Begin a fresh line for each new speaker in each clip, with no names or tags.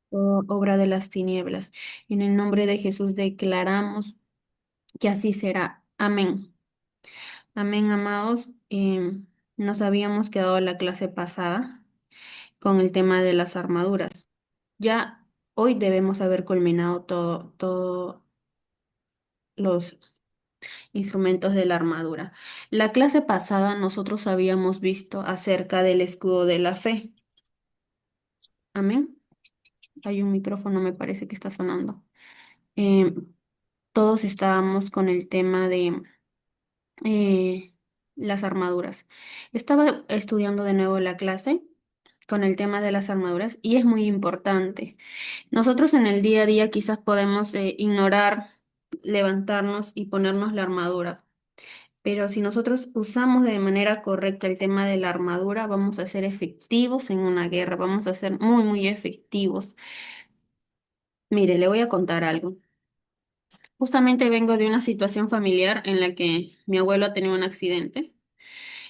obra de las tinieblas. En el nombre de Jesús declaramos que así será. Amén. Amén, amados. Nos habíamos quedado la clase pasada con el tema de las armaduras. Ya hoy debemos haber culminado todos los instrumentos de la armadura. La clase pasada nosotros habíamos visto acerca del escudo de la fe. Amén. Hay un micrófono, me parece que está sonando. Eh, Todos estábamos con el tema de las armaduras. Estaba estudiando de nuevo la clase con el tema de las armaduras y es muy importante. Nosotros en el día a día quizás podemos ignorar, levantarnos y ponernos la armadura, pero si nosotros usamos de manera correcta el tema de la armadura, vamos a ser efectivos en una guerra, vamos a ser muy, muy efectivos. Mire, le voy a contar algo. Justamente vengo de una situación familiar en la que mi abuelo ha tenido un accidente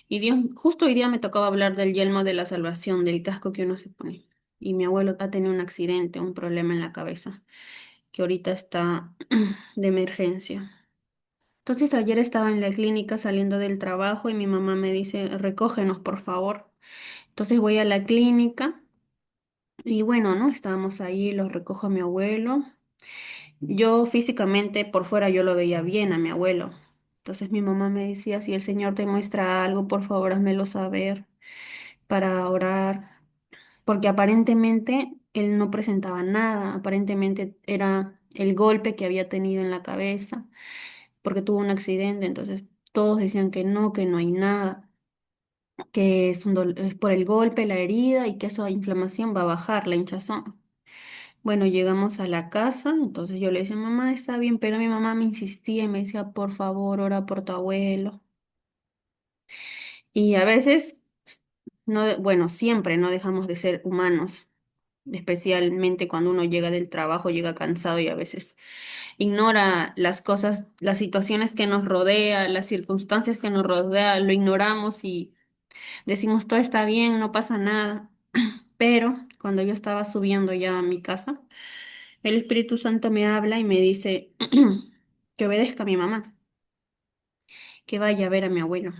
y Dios, justo hoy día me tocaba hablar del yelmo de la salvación, del casco que uno se pone. Y mi abuelo ha tenido un accidente, un problema en la cabeza, que ahorita está de emergencia. Entonces ayer estaba en la clínica saliendo del trabajo y mi mamá me dice, recógenos, por favor. Entonces voy a la clínica y bueno, ¿no? Estábamos ahí, los recojo a mi abuelo. Yo físicamente por fuera yo lo veía bien a mi abuelo. Entonces mi mamá me decía, si el Señor te muestra algo, por favor, házmelo saber para orar. Porque aparentemente él no presentaba nada, aparentemente era el golpe que había tenido en la cabeza, porque tuvo un accidente, entonces todos decían que no hay nada, que es, es por el golpe, la herida y que esa inflamación va a bajar, la hinchazón. Bueno, llegamos a la casa, entonces yo le decía, mamá, está bien, pero mi mamá me insistía y me decía, por favor, ora por tu abuelo. Y a veces, no, bueno, siempre no dejamos de ser humanos, especialmente cuando uno llega del trabajo, llega cansado y a veces ignora las cosas, las situaciones que nos rodea, las circunstancias que nos rodea, lo ignoramos y decimos, todo está bien, no pasa nada. Pero cuando yo estaba subiendo ya a mi casa, el Espíritu Santo me habla y me dice que obedezca a mi mamá, que vaya a ver a mi abuelo.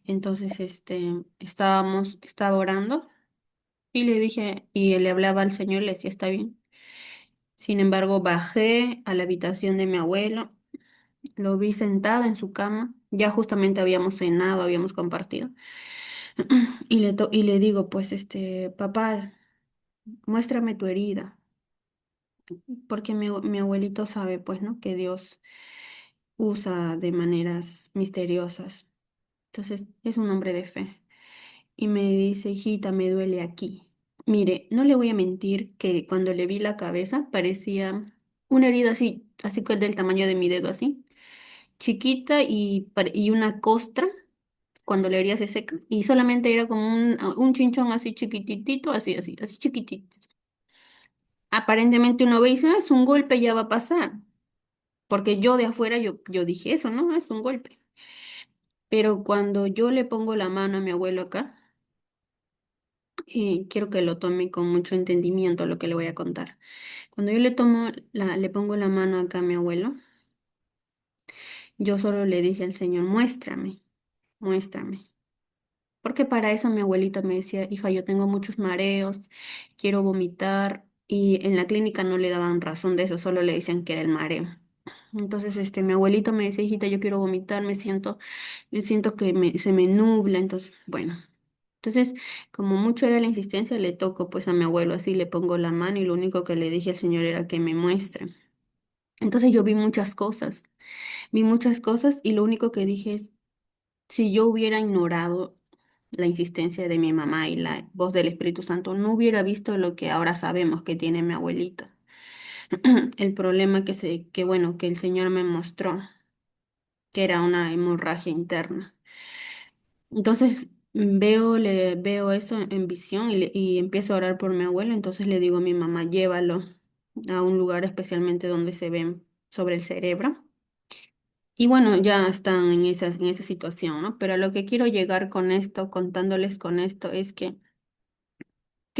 Entonces, estaba orando y le dije, y le hablaba al Señor, le decía, está bien. Sin embargo, bajé a la habitación de mi abuelo, lo vi sentado en su cama, ya justamente habíamos cenado, habíamos compartido, y le digo, pues, papá, muéstrame tu herida, porque mi abuelito sabe, pues, ¿no? Que Dios usa de maneras misteriosas. Entonces, es un hombre de fe. Y me dice, hijita, me duele aquí. Mire, no le voy a mentir que cuando le vi la cabeza parecía una herida así, así que del tamaño de mi dedo así, chiquita y una costra cuando la herida se seca. Y solamente era como un chinchón así chiquititito, así chiquitito. Aparentemente uno ve y dice, "Ah, es un golpe, ya va a pasar". Porque yo de afuera yo dije eso, ¿no? Es un golpe. Pero cuando yo le pongo la mano a mi abuelo acá, quiero que lo tome con mucho entendimiento lo que le voy a contar. Cuando yo le pongo la mano acá a mi abuelo, yo solo le dije al Señor, muéstrame, muéstrame. Porque para eso mi abuelita me decía, hija, yo tengo muchos mareos, quiero vomitar, y en la clínica no le daban razón de eso, solo le decían que era el mareo. Entonces, mi abuelito me decía, hijita, yo quiero vomitar, me siento que se me nubla, entonces, bueno. Entonces, como mucho era la insistencia, le toco pues a mi abuelo, así le pongo la mano y lo único que le dije al Señor era que me muestre. Entonces yo vi muchas cosas y lo único que dije es, si yo hubiera ignorado la insistencia de mi mamá y la voz del Espíritu Santo, no hubiera visto lo que ahora sabemos que tiene mi abuelito. El problema que el Señor me mostró, que era una hemorragia interna. Entonces le veo eso en visión y empiezo a orar por mi abuelo. Entonces le digo a mi mamá, llévalo a un lugar especialmente donde se ven sobre el cerebro. Y bueno, ya están en esa situación, ¿no? Pero a lo que quiero llegar con esto, contándoles con esto, es que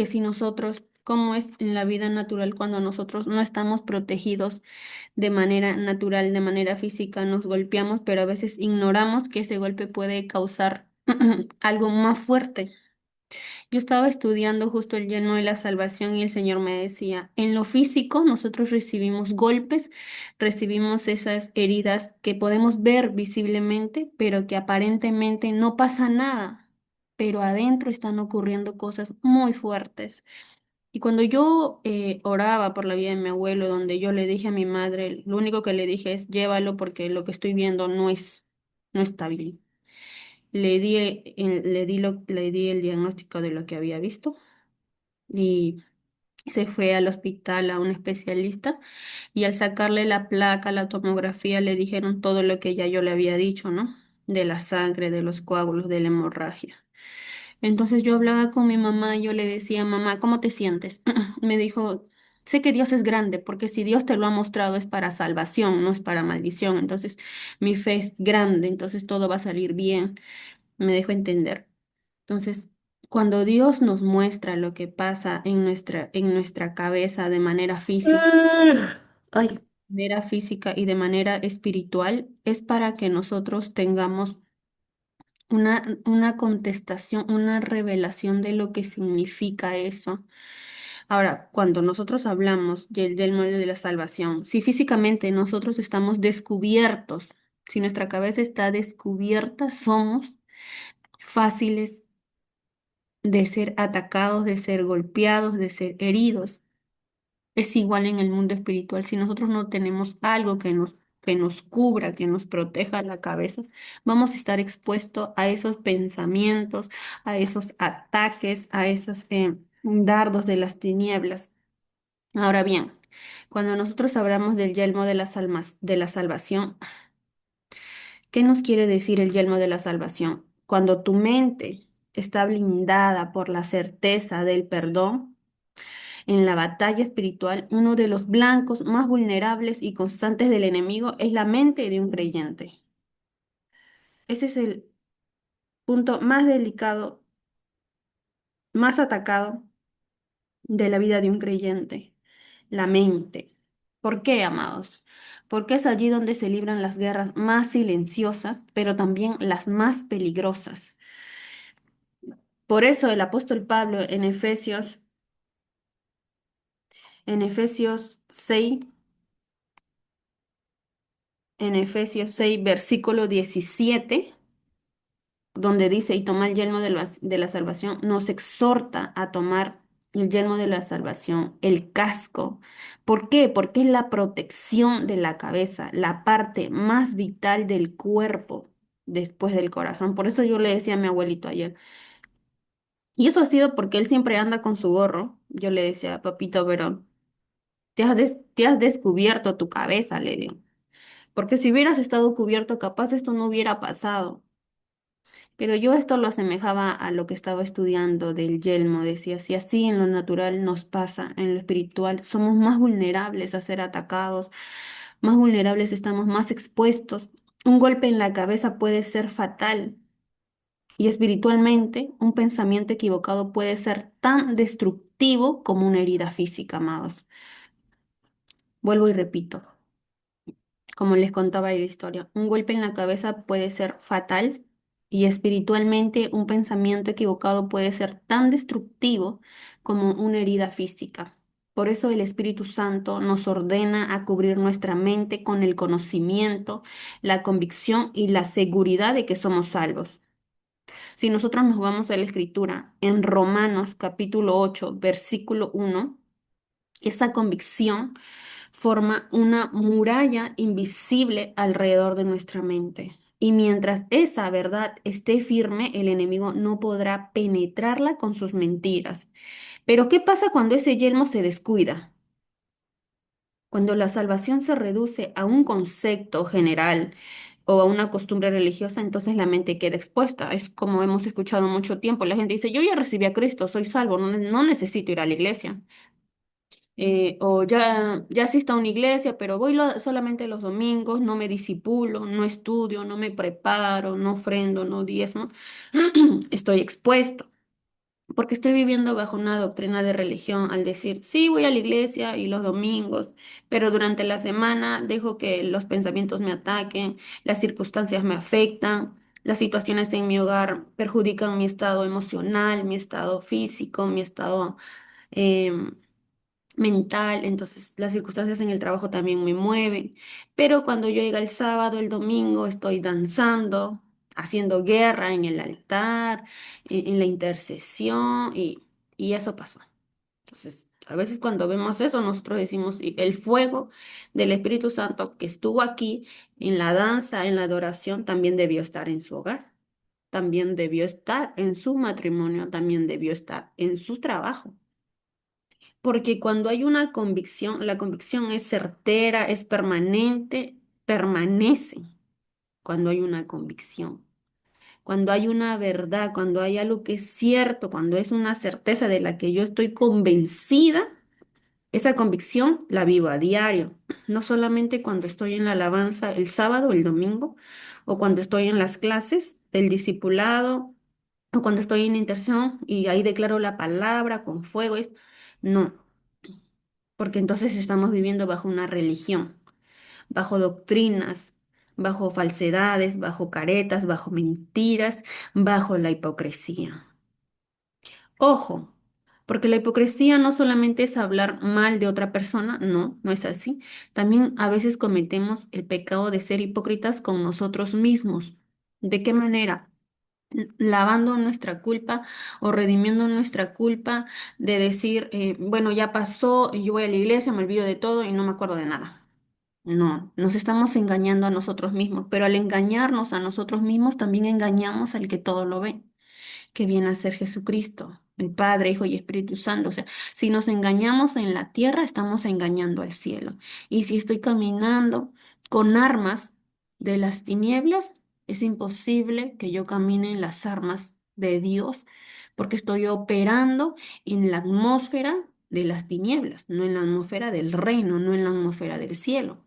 si nosotros cómo es en la vida natural cuando nosotros no estamos protegidos de manera natural, de manera física, nos golpeamos, pero a veces ignoramos que ese golpe puede causar algo más fuerte. Yo estaba estudiando justo el yelmo de la salvación y el Señor me decía, en lo físico nosotros recibimos golpes, recibimos esas heridas que podemos ver visiblemente, pero que aparentemente no pasa nada, pero adentro están ocurriendo cosas muy fuertes. Y cuando yo oraba por la vida de mi abuelo, donde yo le dije a mi madre, lo único que le dije es llévalo porque lo que estoy viendo no está bien. Le di el diagnóstico de lo que había visto y se fue al hospital a un especialista y al sacarle la placa, la tomografía, le dijeron todo lo que ya yo le había dicho, ¿no? De la sangre, de los coágulos, de la hemorragia. Entonces yo hablaba con mi mamá y yo le decía, mamá, ¿cómo te sientes? Me dijo, sé que Dios es grande, porque si Dios te lo ha mostrado es para salvación, no es para maldición. Entonces mi fe es grande, entonces todo va a salir bien. Me dejó entender. Entonces, cuando Dios nos muestra lo que pasa en nuestra cabeza
Ay,
de manera física y de manera espiritual, es para que nosotros tengamos una contestación, una revelación de lo que significa eso. Ahora, cuando nosotros hablamos del molde de la salvación, si físicamente nosotros estamos descubiertos, si nuestra cabeza está descubierta, somos fáciles de ser atacados, de ser golpeados, de ser heridos. Es igual en el mundo espiritual. Si nosotros no tenemos algo que nos cubra, que nos proteja la cabeza, vamos a estar expuestos a esos pensamientos, a esos ataques, a esos dardos de las tinieblas. Ahora bien, cuando nosotros hablamos del yelmo de las almas, de la salvación, ¿qué nos quiere decir el yelmo de la salvación? Cuando tu mente está blindada por la certeza del perdón, en la batalla espiritual, uno de los blancos más vulnerables y constantes del enemigo es la mente de un creyente. Ese es el punto más delicado, más atacado de la vida de un creyente, la mente. ¿Por qué, amados? Porque es allí donde se libran las guerras más silenciosas, pero también las más peligrosas. Por eso el apóstol Pablo en Efesios 6, versículo 17, donde dice, y toma el yelmo de la salvación, nos exhorta a tomar el yelmo de la salvación, el casco. ¿Por qué? Porque es la protección de la cabeza, la parte más vital del cuerpo después del corazón. Por eso yo le decía a mi abuelito ayer, y eso ha sido porque él siempre anda con su gorro. Yo le decía, papito Verón, te has descubierto tu cabeza, le digo. Porque si hubieras estado cubierto, capaz esto no hubiera pasado. Pero yo esto lo asemejaba a lo que estaba estudiando del yelmo. Decía, si así en lo natural nos pasa, en lo espiritual, somos más vulnerables a ser atacados, más vulnerables, estamos más expuestos. Un golpe en la cabeza puede ser fatal y espiritualmente un pensamiento equivocado puede ser tan destructivo como una herida física, amados. Vuelvo y repito. Como les contaba ahí la historia, un golpe en la cabeza puede ser fatal y espiritualmente un pensamiento equivocado puede ser tan destructivo como una herida física. Por eso el Espíritu Santo nos ordena a cubrir nuestra mente con el conocimiento, la convicción y la seguridad de que somos salvos. Si nosotros nos vamos a la Escritura, en Romanos capítulo 8 versículo 1, esa convicción forma una muralla invisible alrededor de nuestra mente. Y mientras esa verdad esté firme, el enemigo no podrá penetrarla con sus mentiras. Pero ¿qué pasa cuando ese yelmo se descuida? Cuando la salvación se reduce a un concepto general o a una costumbre religiosa, entonces la mente queda expuesta. Es como hemos escuchado mucho tiempo. La gente dice, yo ya recibí a Cristo, soy salvo, no necesito ir a la iglesia. O ya asisto a una iglesia, pero voy solamente los domingos, no me disipulo, no estudio, no me preparo, no ofrendo, no diezmo, estoy expuesto. porque estoy viviendo bajo una doctrina de religión al decir, sí, voy a la iglesia y los domingos, pero durante la semana dejo que los pensamientos me ataquen, las circunstancias me afectan, las situaciones en mi hogar perjudican mi estado emocional, mi estado físico, mi estado em, mental, entonces las circunstancias en el trabajo también me mueven, pero cuando yo llega el sábado, el domingo, estoy danzando, haciendo guerra en el altar, en la intercesión y eso pasó. Entonces, a veces cuando vemos eso, nosotros decimos, "Y el fuego del Espíritu Santo que estuvo aquí en la danza, en la adoración, también debió estar en su hogar, también debió estar en su matrimonio, también debió estar en su trabajo. Porque cuando hay una convicción, la convicción es certera, es permanente, permanece cuando hay una convicción. Cuando hay una verdad, cuando hay algo que es cierto, cuando es una certeza de la que yo estoy convencida, esa convicción la vivo a diario. No solamente cuando estoy en la alabanza el sábado, el domingo, o cuando estoy en las clases del discipulado, o cuando estoy en intercesión y ahí declaro la palabra con fuego. No, porque entonces estamos viviendo bajo una religión, bajo doctrinas, bajo falsedades, bajo caretas, bajo mentiras, bajo la hipocresía. Ojo, porque la hipocresía no solamente es hablar mal de otra persona, no, no es así. También a veces cometemos el pecado de ser hipócritas con nosotros mismos. ¿De qué manera? Lavando nuestra culpa o redimiendo nuestra culpa de decir, bueno, ya pasó, yo voy a la iglesia, me olvido de todo y no me acuerdo de nada. No, nos estamos engañando a nosotros mismos, pero al engañarnos a nosotros mismos también engañamos al que todo lo ve, que viene a ser Jesucristo, el Padre, Hijo y Espíritu Santo. O sea, si nos engañamos en la tierra, estamos engañando al cielo. Y si estoy caminando con armas de las tinieblas, es imposible que yo camine en las armas de Dios, porque estoy operando en la atmósfera de las tinieblas, no en la atmósfera del reino, no en la atmósfera del cielo.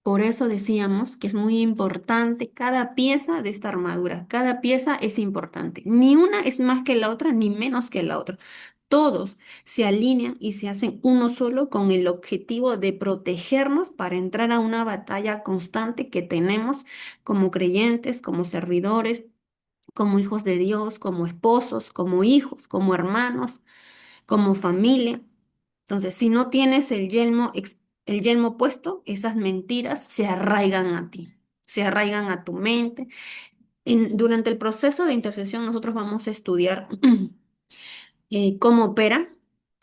Por eso decíamos que es muy importante cada pieza de esta armadura. Cada pieza es importante. Ni una es más que la otra, ni menos que la otra. Todos se alinean y se hacen uno solo con el objetivo de protegernos para entrar a una batalla constante que tenemos como creyentes, como servidores, como hijos de Dios, como esposos, como hijos, como hermanos, como familia. Entonces, si no tienes el yelmo puesto, esas mentiras se arraigan a ti, se arraigan a tu mente. Durante el proceso de intercesión, nosotros vamos a estudiar cómo opera,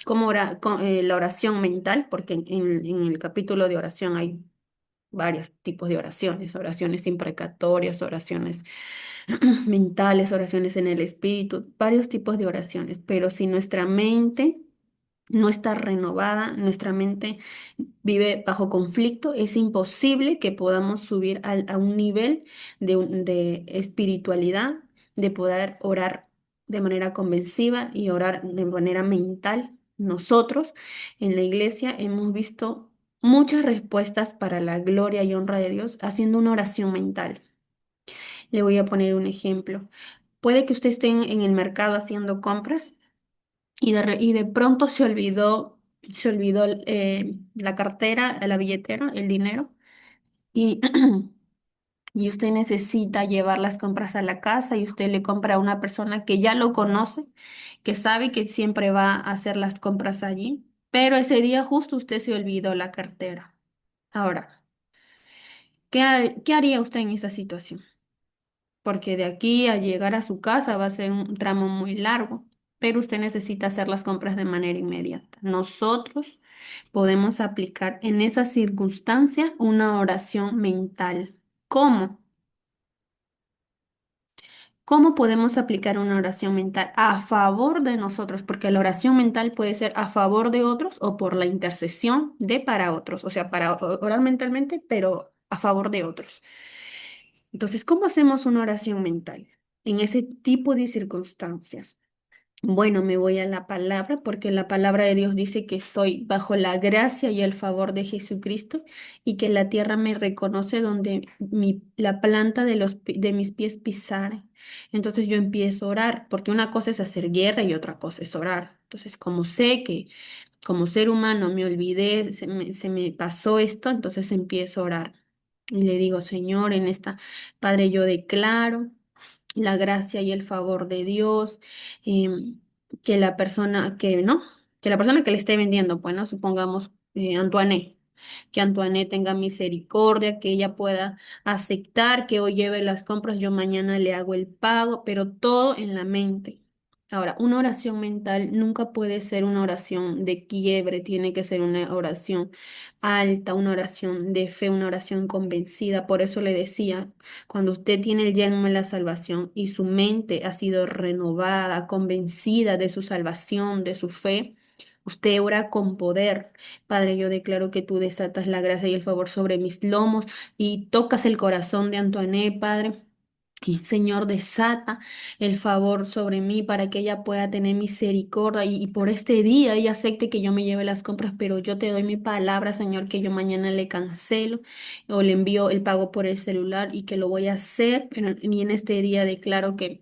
la oración mental, porque en el capítulo de oración hay varios tipos de oraciones, oraciones imprecatorias, oraciones mentales, oraciones en el espíritu, varios tipos de oraciones, pero si nuestra mente no está renovada, nuestra mente vive bajo conflicto, es imposible que podamos subir a un nivel de espiritualidad, de poder orar de manera convenciva y orar de manera mental. Nosotros en la iglesia hemos visto muchas respuestas para la gloria y honra de Dios haciendo una oración mental. Le voy a poner un ejemplo. Puede que usted esté en el mercado haciendo compras y de pronto se olvidó la cartera, la billetera, el dinero, y, y usted necesita llevar las compras a la casa y usted le compra a una persona que ya lo conoce, que sabe que siempre va a hacer las compras allí, pero ese día justo usted se olvidó la cartera. Ahora, ¿qué haría usted en esa situación? Porque de aquí a llegar a su casa va a ser un tramo muy largo, pero usted necesita hacer las compras de manera inmediata. Nosotros podemos aplicar en esa circunstancia una oración mental. ¿Cómo? ¿Cómo podemos aplicar una oración mental a favor de nosotros? Porque la oración mental puede ser a favor de otros o por la intercesión de para otros, o sea, para orar mentalmente, pero a favor de otros. Entonces, ¿cómo hacemos una oración mental en ese tipo de circunstancias? Bueno, me voy a la palabra porque la palabra de Dios dice que estoy bajo la gracia y el favor de Jesucristo y que la tierra me reconoce donde la planta de de mis pies pisare. Entonces yo empiezo a orar porque una cosa es hacer guerra y otra cosa es orar. Entonces, como sé que como ser humano me olvidé, se me pasó esto, entonces empiezo a orar. Y le digo, Señor, en esta, Padre, yo declaro la gracia y el favor de Dios, que la persona que, ¿no? Que la persona que le esté vendiendo, pues, ¿no? Supongamos Antoinette, que Antoinette tenga misericordia, que ella pueda aceptar que hoy lleve las compras, yo mañana le hago el pago, pero todo en la mente. Ahora, una oración mental nunca puede ser una oración de quiebre, tiene que ser una oración alta, una oración de fe, una oración convencida. Por eso le decía, cuando usted tiene el yelmo de la salvación y su mente ha sido renovada, convencida de su salvación, de su fe, usted ora con poder. Padre, yo declaro que tú desatas la gracia y el favor sobre mis lomos y tocas el corazón de Antoinette, Padre. Y Señor, desata el favor sobre mí para que ella pueda tener misericordia y por este día ella acepte que yo me lleve las compras, pero yo te doy mi palabra, Señor, que yo mañana le cancelo o le envío el pago por el celular y que lo voy a hacer, pero ni en este día declaro que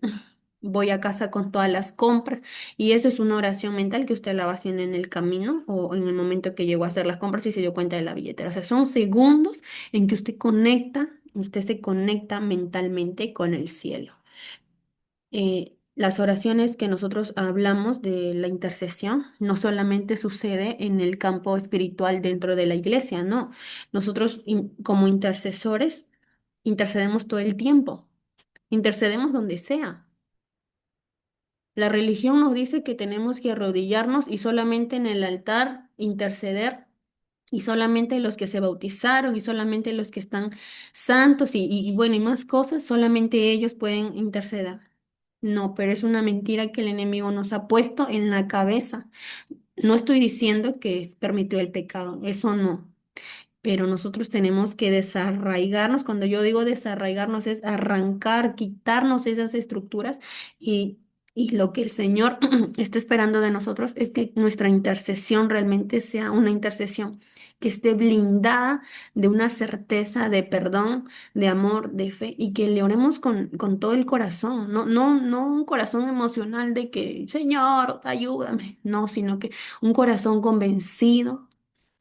voy a casa con todas las compras y eso es una oración mental que usted la va haciendo en el camino o en el momento que llegó a hacer las compras y se dio cuenta de la billetera. O sea, son segundos en que usted se conecta mentalmente con el cielo. Las oraciones que nosotros hablamos de la intercesión no solamente sucede en el campo espiritual dentro de la iglesia, no. Nosotros como intercesores intercedemos todo el tiempo, intercedemos donde sea. La religión nos dice que tenemos que arrodillarnos y solamente en el altar interceder, y solamente los que se bautizaron y solamente los que están santos y bueno, y más cosas, solamente ellos pueden interceder. No, pero es una mentira que el enemigo nos ha puesto en la cabeza. No estoy diciendo que permitió el pecado, eso no. Pero nosotros tenemos que desarraigarnos. Cuando yo digo desarraigarnos es arrancar, quitarnos esas estructuras y, y lo que el Señor está esperando de nosotros es que nuestra intercesión realmente sea una intercesión que esté blindada de una certeza de perdón, de amor, de fe y que le oremos con todo el corazón. No un corazón emocional de que, Señor, ayúdame. No, sino que un corazón convencido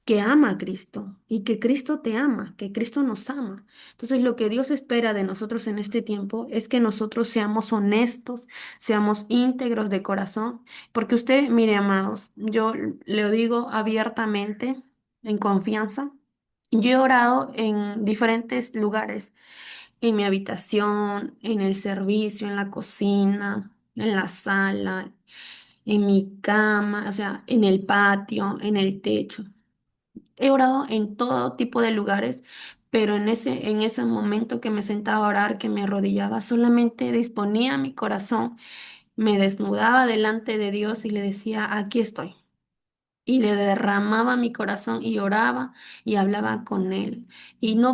que ama a Cristo y que Cristo te ama, que Cristo nos ama. Entonces, lo que Dios espera de nosotros en este tiempo es que nosotros seamos honestos, seamos íntegros de corazón, porque usted, mire, amados, yo le lo digo abiertamente, en confianza. Yo he orado en diferentes lugares, en mi habitación, en el servicio, en la cocina, en la sala, en mi cama, o sea, en el patio, en el techo. He orado en todo tipo de lugares, pero en ese momento que me sentaba a orar, que me arrodillaba, solamente disponía mi corazón, me desnudaba delante de Dios y le decía, aquí estoy y le derramaba mi corazón y oraba y hablaba con él. Y no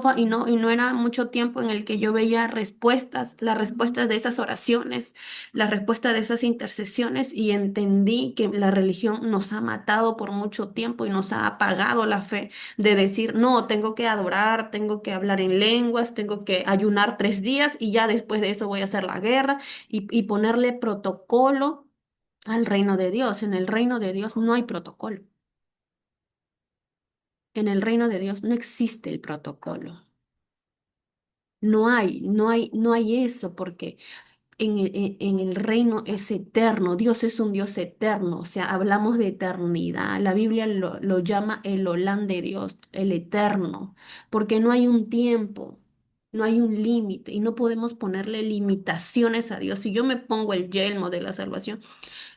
era mucho tiempo en el que yo veía respuestas, las respuestas de esas oraciones, las respuestas de esas intercesiones y entendí que la religión nos ha matado por mucho tiempo y nos ha apagado la fe de decir, no, tengo que adorar, tengo que hablar en lenguas, tengo que ayunar 3 días y ya después de eso voy a hacer la guerra y ponerle protocolo al reino de Dios. En el reino de Dios no hay protocolo. En el reino de Dios no existe el protocolo. No hay eso porque en el reino es eterno. Dios es un Dios eterno. O sea, hablamos de eternidad. La Biblia lo llama el Olán de Dios, el eterno, porque no hay un tiempo. No hay un límite y no podemos ponerle limitaciones a Dios. Si yo me pongo el yelmo de la salvación,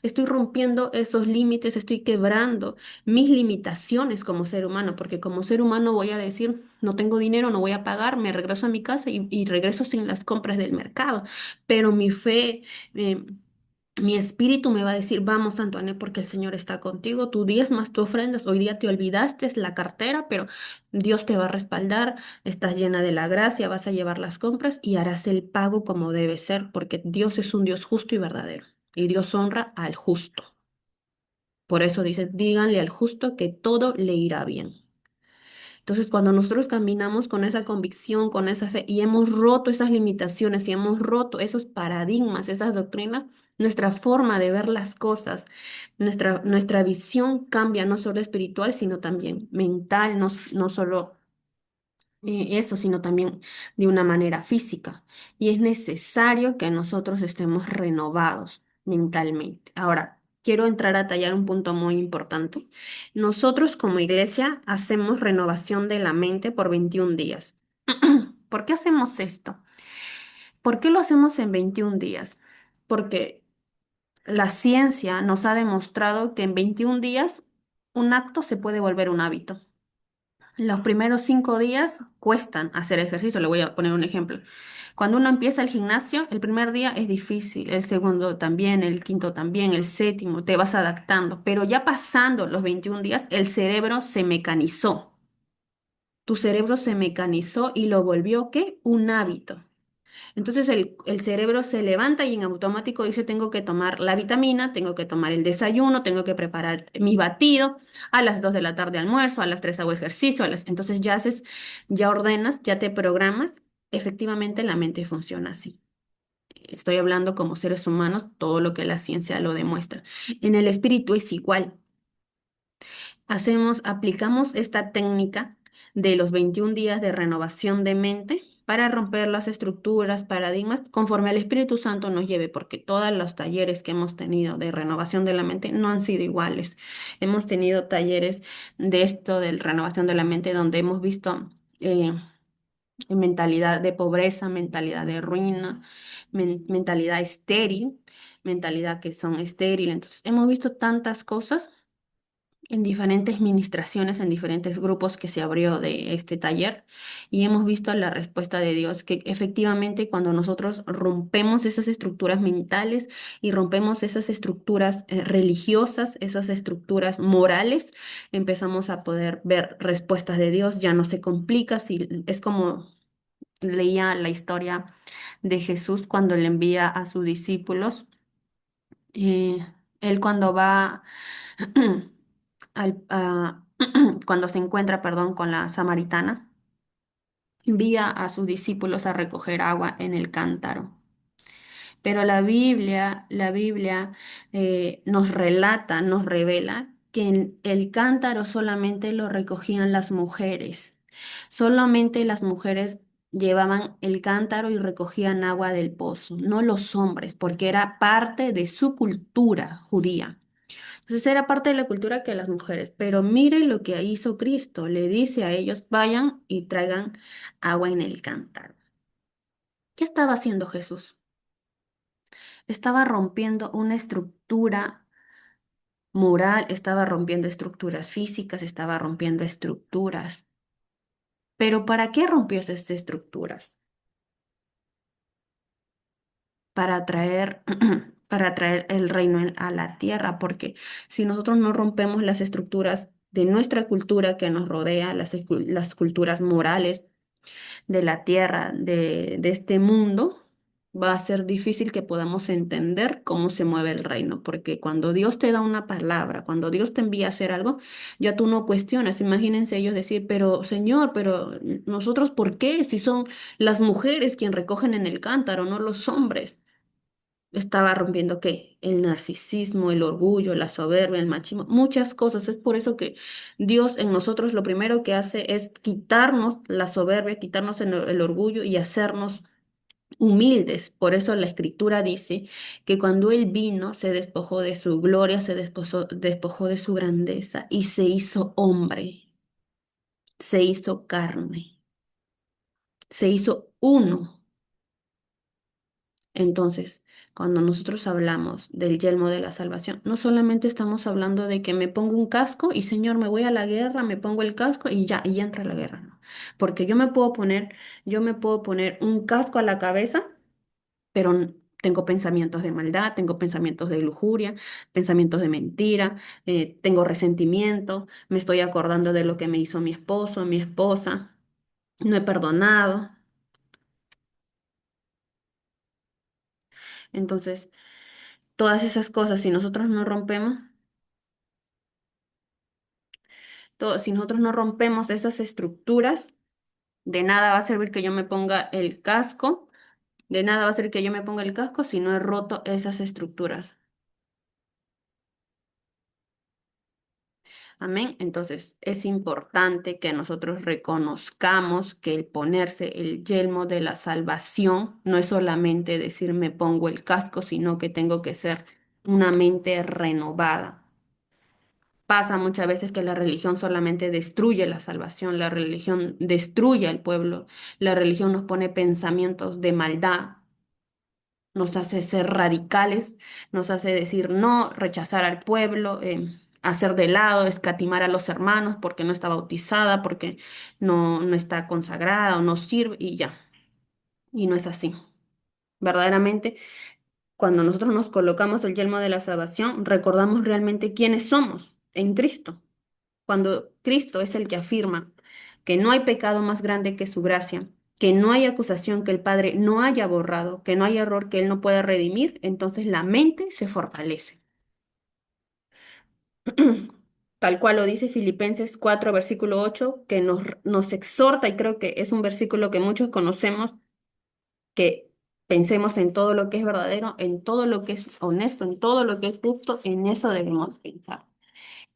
estoy rompiendo esos límites, estoy quebrando mis limitaciones como ser humano, porque como ser humano voy a decir, no tengo dinero, no voy a pagar, me regreso a mi casa y regreso sin las compras del mercado. Pero mi fe, eh, mi espíritu me va a decir, vamos, Antoine, porque el Señor está contigo, tú diezmas, tú ofrendas, hoy día te olvidaste la cartera, pero Dios te va a respaldar, estás llena de la gracia, vas a llevar las compras y harás el pago como debe ser, porque Dios es un Dios justo y verdadero. y Dios honra al justo. Por eso dice, díganle al justo que todo le irá bien. Entonces, cuando nosotros caminamos con esa convicción, con esa fe y hemos roto esas limitaciones y hemos roto esos paradigmas, esas doctrinas, nuestra forma de ver las cosas, nuestra visión cambia no solo espiritual, sino también mental, no solo eso, sino también de una manera física. Y es necesario que nosotros estemos renovados mentalmente. Ahora, quiero entrar a tallar un punto muy importante. Nosotros como iglesia hacemos renovación de la mente por 21 días. ¿Por qué hacemos esto? ¿Por qué lo hacemos en 21 días? Porque la ciencia nos ha demostrado que en 21 días un acto se puede volver un hábito. Los primeros 5 días cuestan hacer ejercicio. Le voy a poner un ejemplo. Cuando uno empieza el gimnasio, el primer día es difícil, el segundo también, el quinto también, el séptimo, te vas adaptando. Pero ya pasando los 21 días, el cerebro se mecanizó. Tu cerebro se mecanizó y lo volvió, ¿qué? Un hábito. Entonces el cerebro se levanta y en automático dice, tengo que tomar la vitamina, tengo que tomar el desayuno, tengo que preparar mi batido, a las 2 de la tarde almuerzo, a las 3 hago ejercicio, entonces ya haces, ya ordenas, ya te programas, efectivamente la mente funciona así. Estoy hablando como seres humanos, todo lo que la ciencia lo demuestra. En el espíritu es igual. Aplicamos esta técnica de los 21 días de renovación de mente para romper las estructuras, paradigmas, conforme al Espíritu Santo nos lleve, porque todos los talleres que hemos tenido de renovación de la mente no han sido iguales. Hemos tenido talleres de esto, de renovación de la mente, donde hemos visto mentalidad de pobreza, mentalidad de ruina, mentalidad estéril, mentalidad que son estéril. Entonces, hemos visto tantas cosas en diferentes ministraciones, en diferentes grupos que se abrió de este taller y hemos visto la respuesta de Dios, que efectivamente cuando nosotros rompemos esas estructuras mentales y rompemos esas estructuras religiosas, esas estructuras morales, empezamos a poder ver respuestas de Dios, ya no se complica, si, es como leía la historia de Jesús cuando le envía a sus discípulos. eh, Él cuando va cuando se encuentra, perdón, con la samaritana, envía a sus discípulos a recoger agua en el cántaro. Pero la Biblia nos relata, nos revela que en el cántaro solamente lo recogían las mujeres. Solamente las mujeres llevaban el cántaro y recogían agua del pozo, no los hombres, porque era parte de su cultura judía. Entonces era parte de la cultura que las mujeres, pero miren lo que hizo Cristo, le dice a ellos, vayan y traigan agua en el cántaro. ¿Qué estaba haciendo Jesús? Estaba rompiendo una estructura moral, estaba rompiendo estructuras físicas, estaba rompiendo estructuras. Pero ¿para qué rompió esas estructuras? Para traer, para traer el reino a la tierra, porque si nosotros no rompemos las estructuras de nuestra cultura que nos rodea, las culturas morales de la tierra, de este mundo, va a ser difícil que podamos entender cómo se mueve el reino, porque cuando Dios te da una palabra, cuando Dios te envía a hacer algo, ya tú no cuestionas. Imagínense ellos decir, pero Señor, pero nosotros, ¿por qué? Si son las mujeres quien recogen en el cántaro, no los hombres. Estaba rompiendo ¿qué? El narcisismo, el orgullo, la soberbia, el machismo, muchas cosas. Es por eso que Dios en nosotros lo primero que hace es quitarnos la soberbia, quitarnos el orgullo y hacernos humildes. Por eso la Escritura dice que cuando Él vino se despojó de su gloria, despojó de su grandeza y se hizo hombre, se hizo carne, se hizo uno. Entonces, cuando nosotros hablamos del yelmo de la salvación, no solamente estamos hablando de que me pongo un casco y Señor, me voy a la guerra, me pongo el casco y ya entra la guerra, no. Porque yo me puedo poner un casco a la cabeza, pero tengo pensamientos de maldad, tengo pensamientos de lujuria, pensamientos de mentira, tengo resentimiento, me estoy acordando de lo que me hizo mi esposo, mi esposa, no he perdonado. Entonces, Todas esas cosas, si nosotros no rompemos, si nosotros no rompemos esas estructuras, de nada va a servir que yo me ponga el casco, de nada va a servir que yo me ponga el casco si no he roto esas estructuras. Amén. Entonces, es importante que nosotros reconozcamos que el ponerse el yelmo de la salvación no es solamente decir me pongo el casco, sino que tengo que ser una mente renovada. Pasa muchas veces que la religión solamente destruye la salvación, la religión destruye al pueblo, la religión nos pone pensamientos de maldad, nos hace ser radicales, nos hace decir no, rechazar al pueblo, hacer de lado, escatimar a los hermanos porque no está bautizada, porque no está consagrada o no sirve y ya. Y no es así. Verdaderamente, cuando nosotros nos colocamos el yelmo de la salvación, recordamos realmente quiénes somos en Cristo. Cuando Cristo es el que afirma que no hay pecado más grande que su gracia, que no hay acusación que el Padre no haya borrado, que no hay error que Él no pueda redimir, entonces la mente se fortalece. Tal cual lo dice Filipenses 4 versículo 8 que nos exhorta, y creo que es un versículo que muchos conocemos, que pensemos en todo lo que es verdadero, en todo lo que es honesto, en todo lo que es justo, en eso debemos pensar.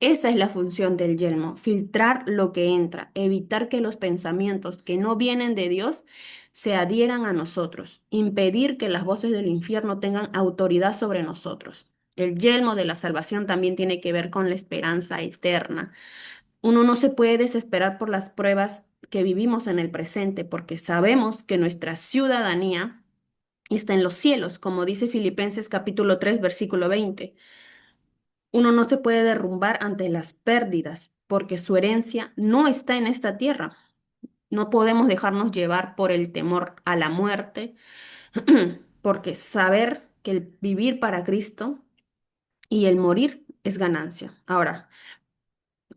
Esa es la función del yelmo, filtrar lo que entra, evitar que los pensamientos que no vienen de Dios se adhieran a nosotros, impedir que las voces del infierno tengan autoridad sobre nosotros. El yelmo de la salvación también tiene que ver con la esperanza eterna. Uno no se puede desesperar por las pruebas que vivimos en el presente, porque sabemos que nuestra ciudadanía está en los cielos, como dice Filipenses capítulo 3 versículo 20. Uno no se puede derrumbar ante las pérdidas porque su herencia no está en esta tierra. No podemos dejarnos llevar por el temor a la muerte, porque saber que el vivir para Cristo y el morir es ganancia. Ahora,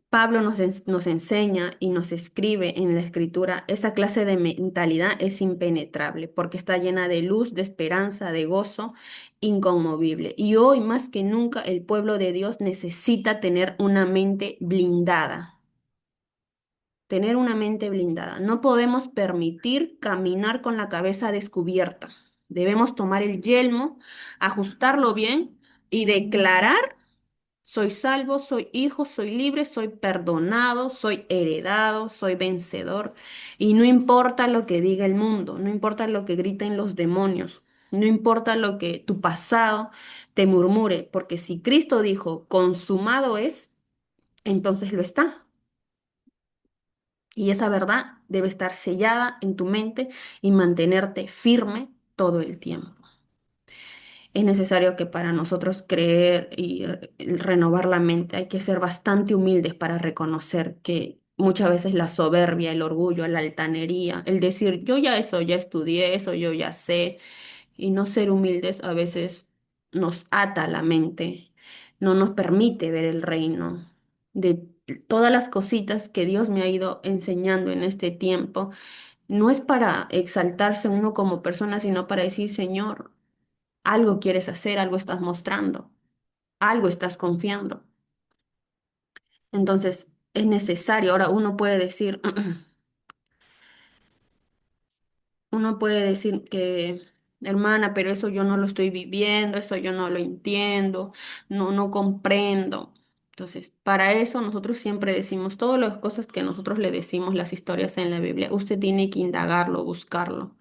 Pablo nos enseña y nos escribe en la escritura, esa clase de mentalidad es impenetrable porque está llena de luz, de esperanza, de gozo, inconmovible. Y hoy más que nunca el pueblo de Dios necesita tener una mente blindada, tener una mente blindada. No podemos permitir caminar con la cabeza descubierta. Debemos tomar el yelmo, ajustarlo bien y declarar soy salvo, soy hijo, soy libre, soy perdonado, soy heredado, soy vencedor. Y no importa lo que diga el mundo, no importa lo que griten los demonios, no importa lo que tu pasado te murmure, porque si Cristo dijo, consumado es, entonces lo está. Y esa verdad debe estar sellada en tu mente y mantenerte firme todo el tiempo. Es necesario que para nosotros creer y renovar la mente hay que ser bastante humildes para reconocer que muchas veces la soberbia, el orgullo, la altanería, el decir yo ya eso, ya estudié eso, yo ya sé, y no ser humildes a veces nos ata la mente, no nos permite ver el reino de todas las cositas que Dios me ha ido enseñando en este tiempo. No es para exaltarse uno como persona, sino para decir, Señor, algo quieres hacer, algo estás mostrando, algo estás confiando. Entonces, es necesario. Ahora uno puede decir, uno puede decir que, hermana, pero eso yo no lo estoy viviendo, eso yo no lo entiendo, no comprendo. Entonces, para eso nosotros siempre decimos todas las cosas que nosotros le decimos, las historias en la Biblia. Usted tiene que indagarlo, buscarlo.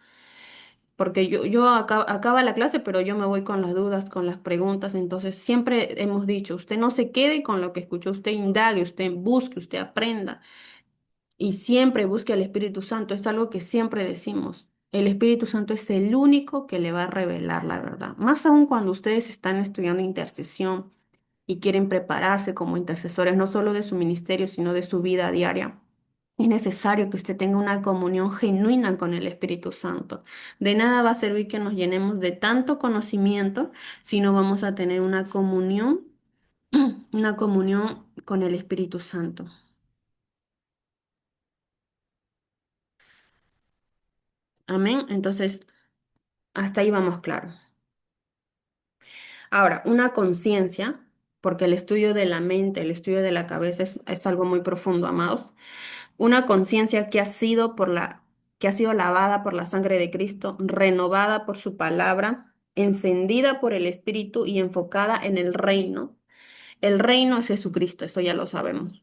Porque yo acaba la clase, pero yo me voy con las dudas, con las preguntas. Entonces, siempre hemos dicho, usted no se quede con lo que escuchó, usted indague, usted busque, usted aprenda y siempre busque al Espíritu Santo. Es algo que siempre decimos. El Espíritu Santo es el único que le va a revelar la verdad. Más aún cuando ustedes están estudiando intercesión y quieren prepararse como intercesores, no solo de su ministerio, sino de su vida diaria. Es necesario que usted tenga una comunión genuina con el Espíritu Santo. De nada va a servir que nos llenemos de tanto conocimiento si no vamos a tener una comunión con el Espíritu Santo. Amén. Entonces, hasta ahí vamos claro. Ahora, una conciencia, porque el estudio de la mente, el estudio de la cabeza es algo muy profundo, amados. Una conciencia que ha sido lavada por la sangre de Cristo, renovada por su palabra, encendida por el Espíritu y enfocada en el reino. El reino es Jesucristo, eso ya lo sabemos.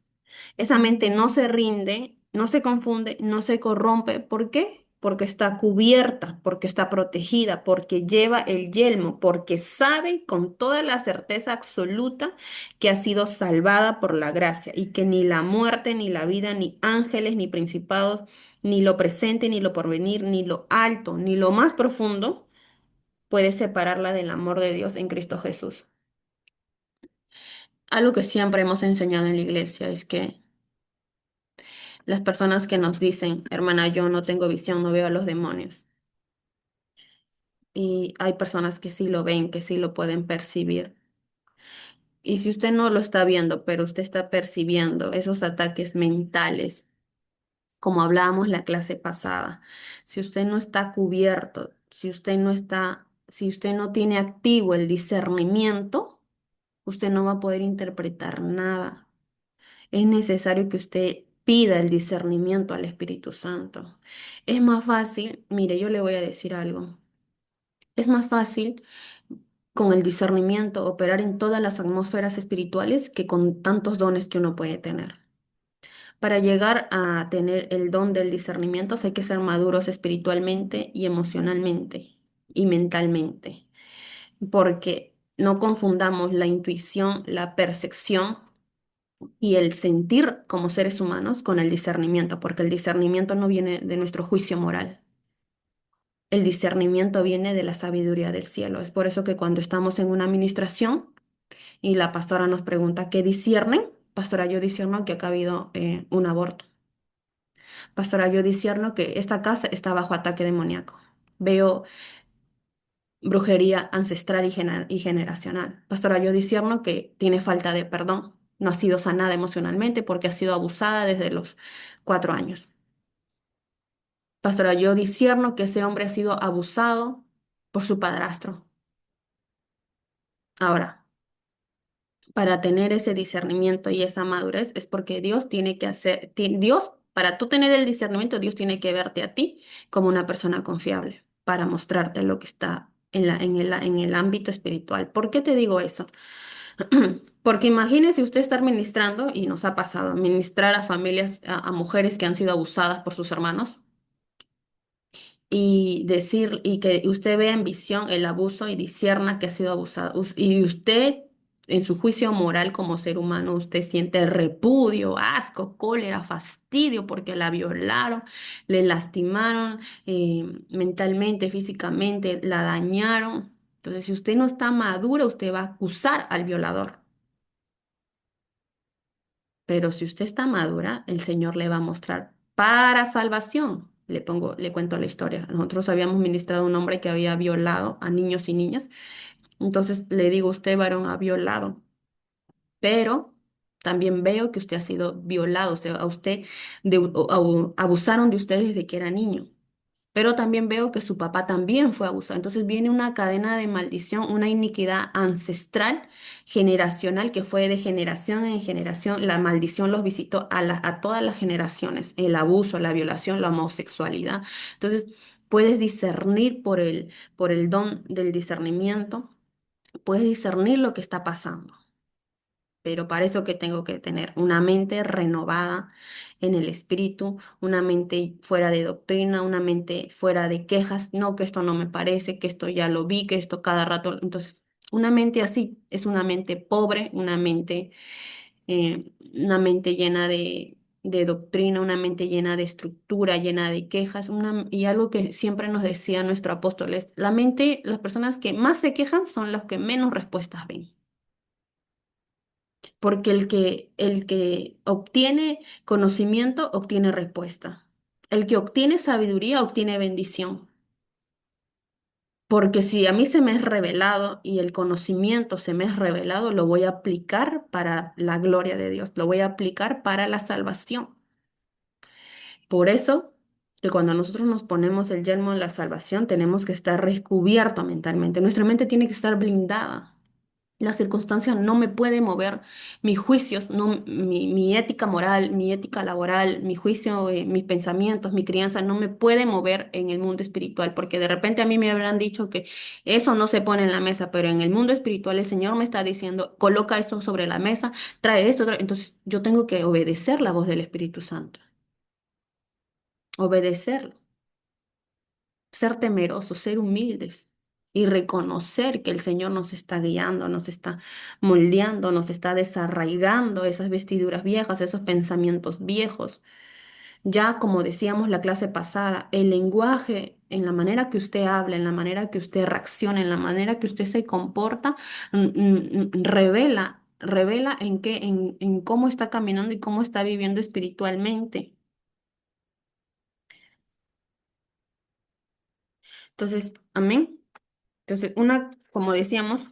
Esa mente no se rinde, no se confunde, no se corrompe. ¿Por qué? Porque está cubierta, porque está protegida, porque lleva el yelmo, porque sabe con toda la certeza absoluta que ha sido salvada por la gracia y que ni la muerte, ni la vida, ni ángeles, ni principados, ni lo presente, ni lo porvenir, ni lo alto, ni lo más profundo puede separarla del amor de Dios en Cristo Jesús. Algo que siempre hemos enseñado en la iglesia es que las personas que nos dicen, hermana, yo no tengo visión, no veo a los demonios. Y hay personas que sí lo ven, que sí lo pueden percibir. Y si usted no lo está viendo, pero usted está percibiendo esos ataques mentales, como hablábamos la clase pasada, si usted no está cubierto, si usted no tiene activo el discernimiento, usted no va a poder interpretar nada. Es necesario que usted pida el discernimiento al Espíritu Santo. Es más fácil, mire, yo le voy a decir algo. Es más fácil con el discernimiento operar en todas las atmósferas espirituales que con tantos dones que uno puede tener. Para llegar a tener el don del discernimiento hay que ser maduros espiritualmente y emocionalmente y mentalmente, porque no confundamos la intuición, la percepción y el sentir como seres humanos con el discernimiento, porque el discernimiento no viene de nuestro juicio moral. El discernimiento viene de la sabiduría del cielo. Es por eso que cuando estamos en una administración y la pastora nos pregunta qué disciernen, pastora, yo discierno que acá ha habido un aborto. Pastora, yo discierno que esta casa está bajo ataque demoníaco. Veo brujería ancestral y generacional. Pastora, yo discierno que tiene falta de perdón. No ha sido sanada emocionalmente porque ha sido abusada desde los 4 años. Pastora, yo discierno que ese hombre ha sido abusado por su padrastro. Ahora, para tener ese discernimiento y esa madurez es porque Dios tiene que Dios, para tú tener el discernimiento, Dios tiene que verte a ti como una persona confiable para mostrarte lo que está en el ámbito espiritual. ¿Por qué te digo eso? Porque imagínese usted estar ministrando, y nos ha pasado, ministrar a familias, a mujeres que han sido abusadas por sus hermanos y decir, y que usted vea en visión el abuso y discierna que ha sido abusado. Y usted, en su juicio moral como ser humano, usted siente repudio, asco, cólera, fastidio porque la violaron, le lastimaron mentalmente, físicamente, la dañaron. Entonces, si usted no está madura, usted va a acusar al violador. Pero si usted está madura, el Señor le va a mostrar para salvación. Le cuento la historia. Nosotros habíamos ministrado a un hombre que había violado a niños y niñas. Entonces le digo, usted, varón, ha violado, pero también veo que usted ha sido violado. O sea, a usted abusaron de usted desde que era niño. Pero también veo que su papá también fue abusado. Entonces viene una cadena de maldición, una iniquidad ancestral, generacional, que fue de generación en generación. La maldición los visitó a todas las generaciones, el abuso, la violación, la homosexualidad. Entonces puedes discernir por el don del discernimiento, puedes discernir lo que está pasando. Pero para eso que tengo que tener una mente renovada en el espíritu, una mente fuera de doctrina, una mente fuera de quejas, no, que esto no me parece, que esto ya lo vi, que esto cada rato. Entonces, una mente así es una mente pobre, una mente llena de doctrina, una mente llena de estructura, llena de quejas, y algo que siempre nos decía nuestro apóstol es, la mente, las personas que más se quejan son los que menos respuestas ven. Porque el que obtiene conocimiento obtiene respuesta. El que obtiene sabiduría obtiene bendición. Porque si a mí se me es revelado y el conocimiento se me es revelado, lo voy a aplicar para la gloria de Dios, lo voy a aplicar para la salvación. Por eso, que cuando nosotros nos ponemos el yelmo en la salvación, tenemos que estar recubierto mentalmente. Nuestra mente tiene que estar blindada. La circunstancia no me puede mover mis juicios, no, mi ética moral, mi ética laboral, mi juicio, mis pensamientos, mi crianza no me puede mover en el mundo espiritual, porque de repente a mí me habrán dicho que eso no se pone en la mesa, pero en el mundo espiritual el Señor me está diciendo, coloca esto sobre la mesa, trae esto, entonces yo tengo que obedecer la voz del Espíritu Santo, obedecerlo, ser temerosos, ser humildes y reconocer que el Señor nos está guiando, nos está moldeando, nos está desarraigando esas vestiduras viejas, esos pensamientos viejos. Ya como decíamos la clase pasada, el lenguaje, en la manera que usted habla, en la manera que usted reacciona, en la manera que usted se comporta, revela en qué, en cómo está caminando y cómo está viviendo espiritualmente. Entonces, amén. Entonces, como decíamos,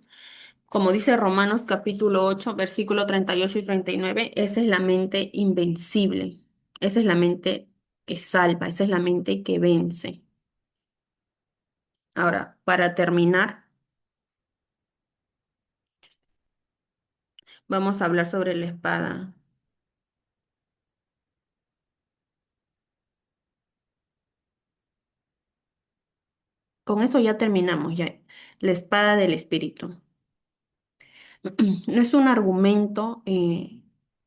como dice Romanos capítulo 8 versículo 38 y 39, esa es la mente invencible. Esa es la mente que salva, esa es la mente que vence. Ahora, para terminar, vamos a hablar sobre la espada. Con eso ya terminamos, ya. La espada del espíritu. No es un argumento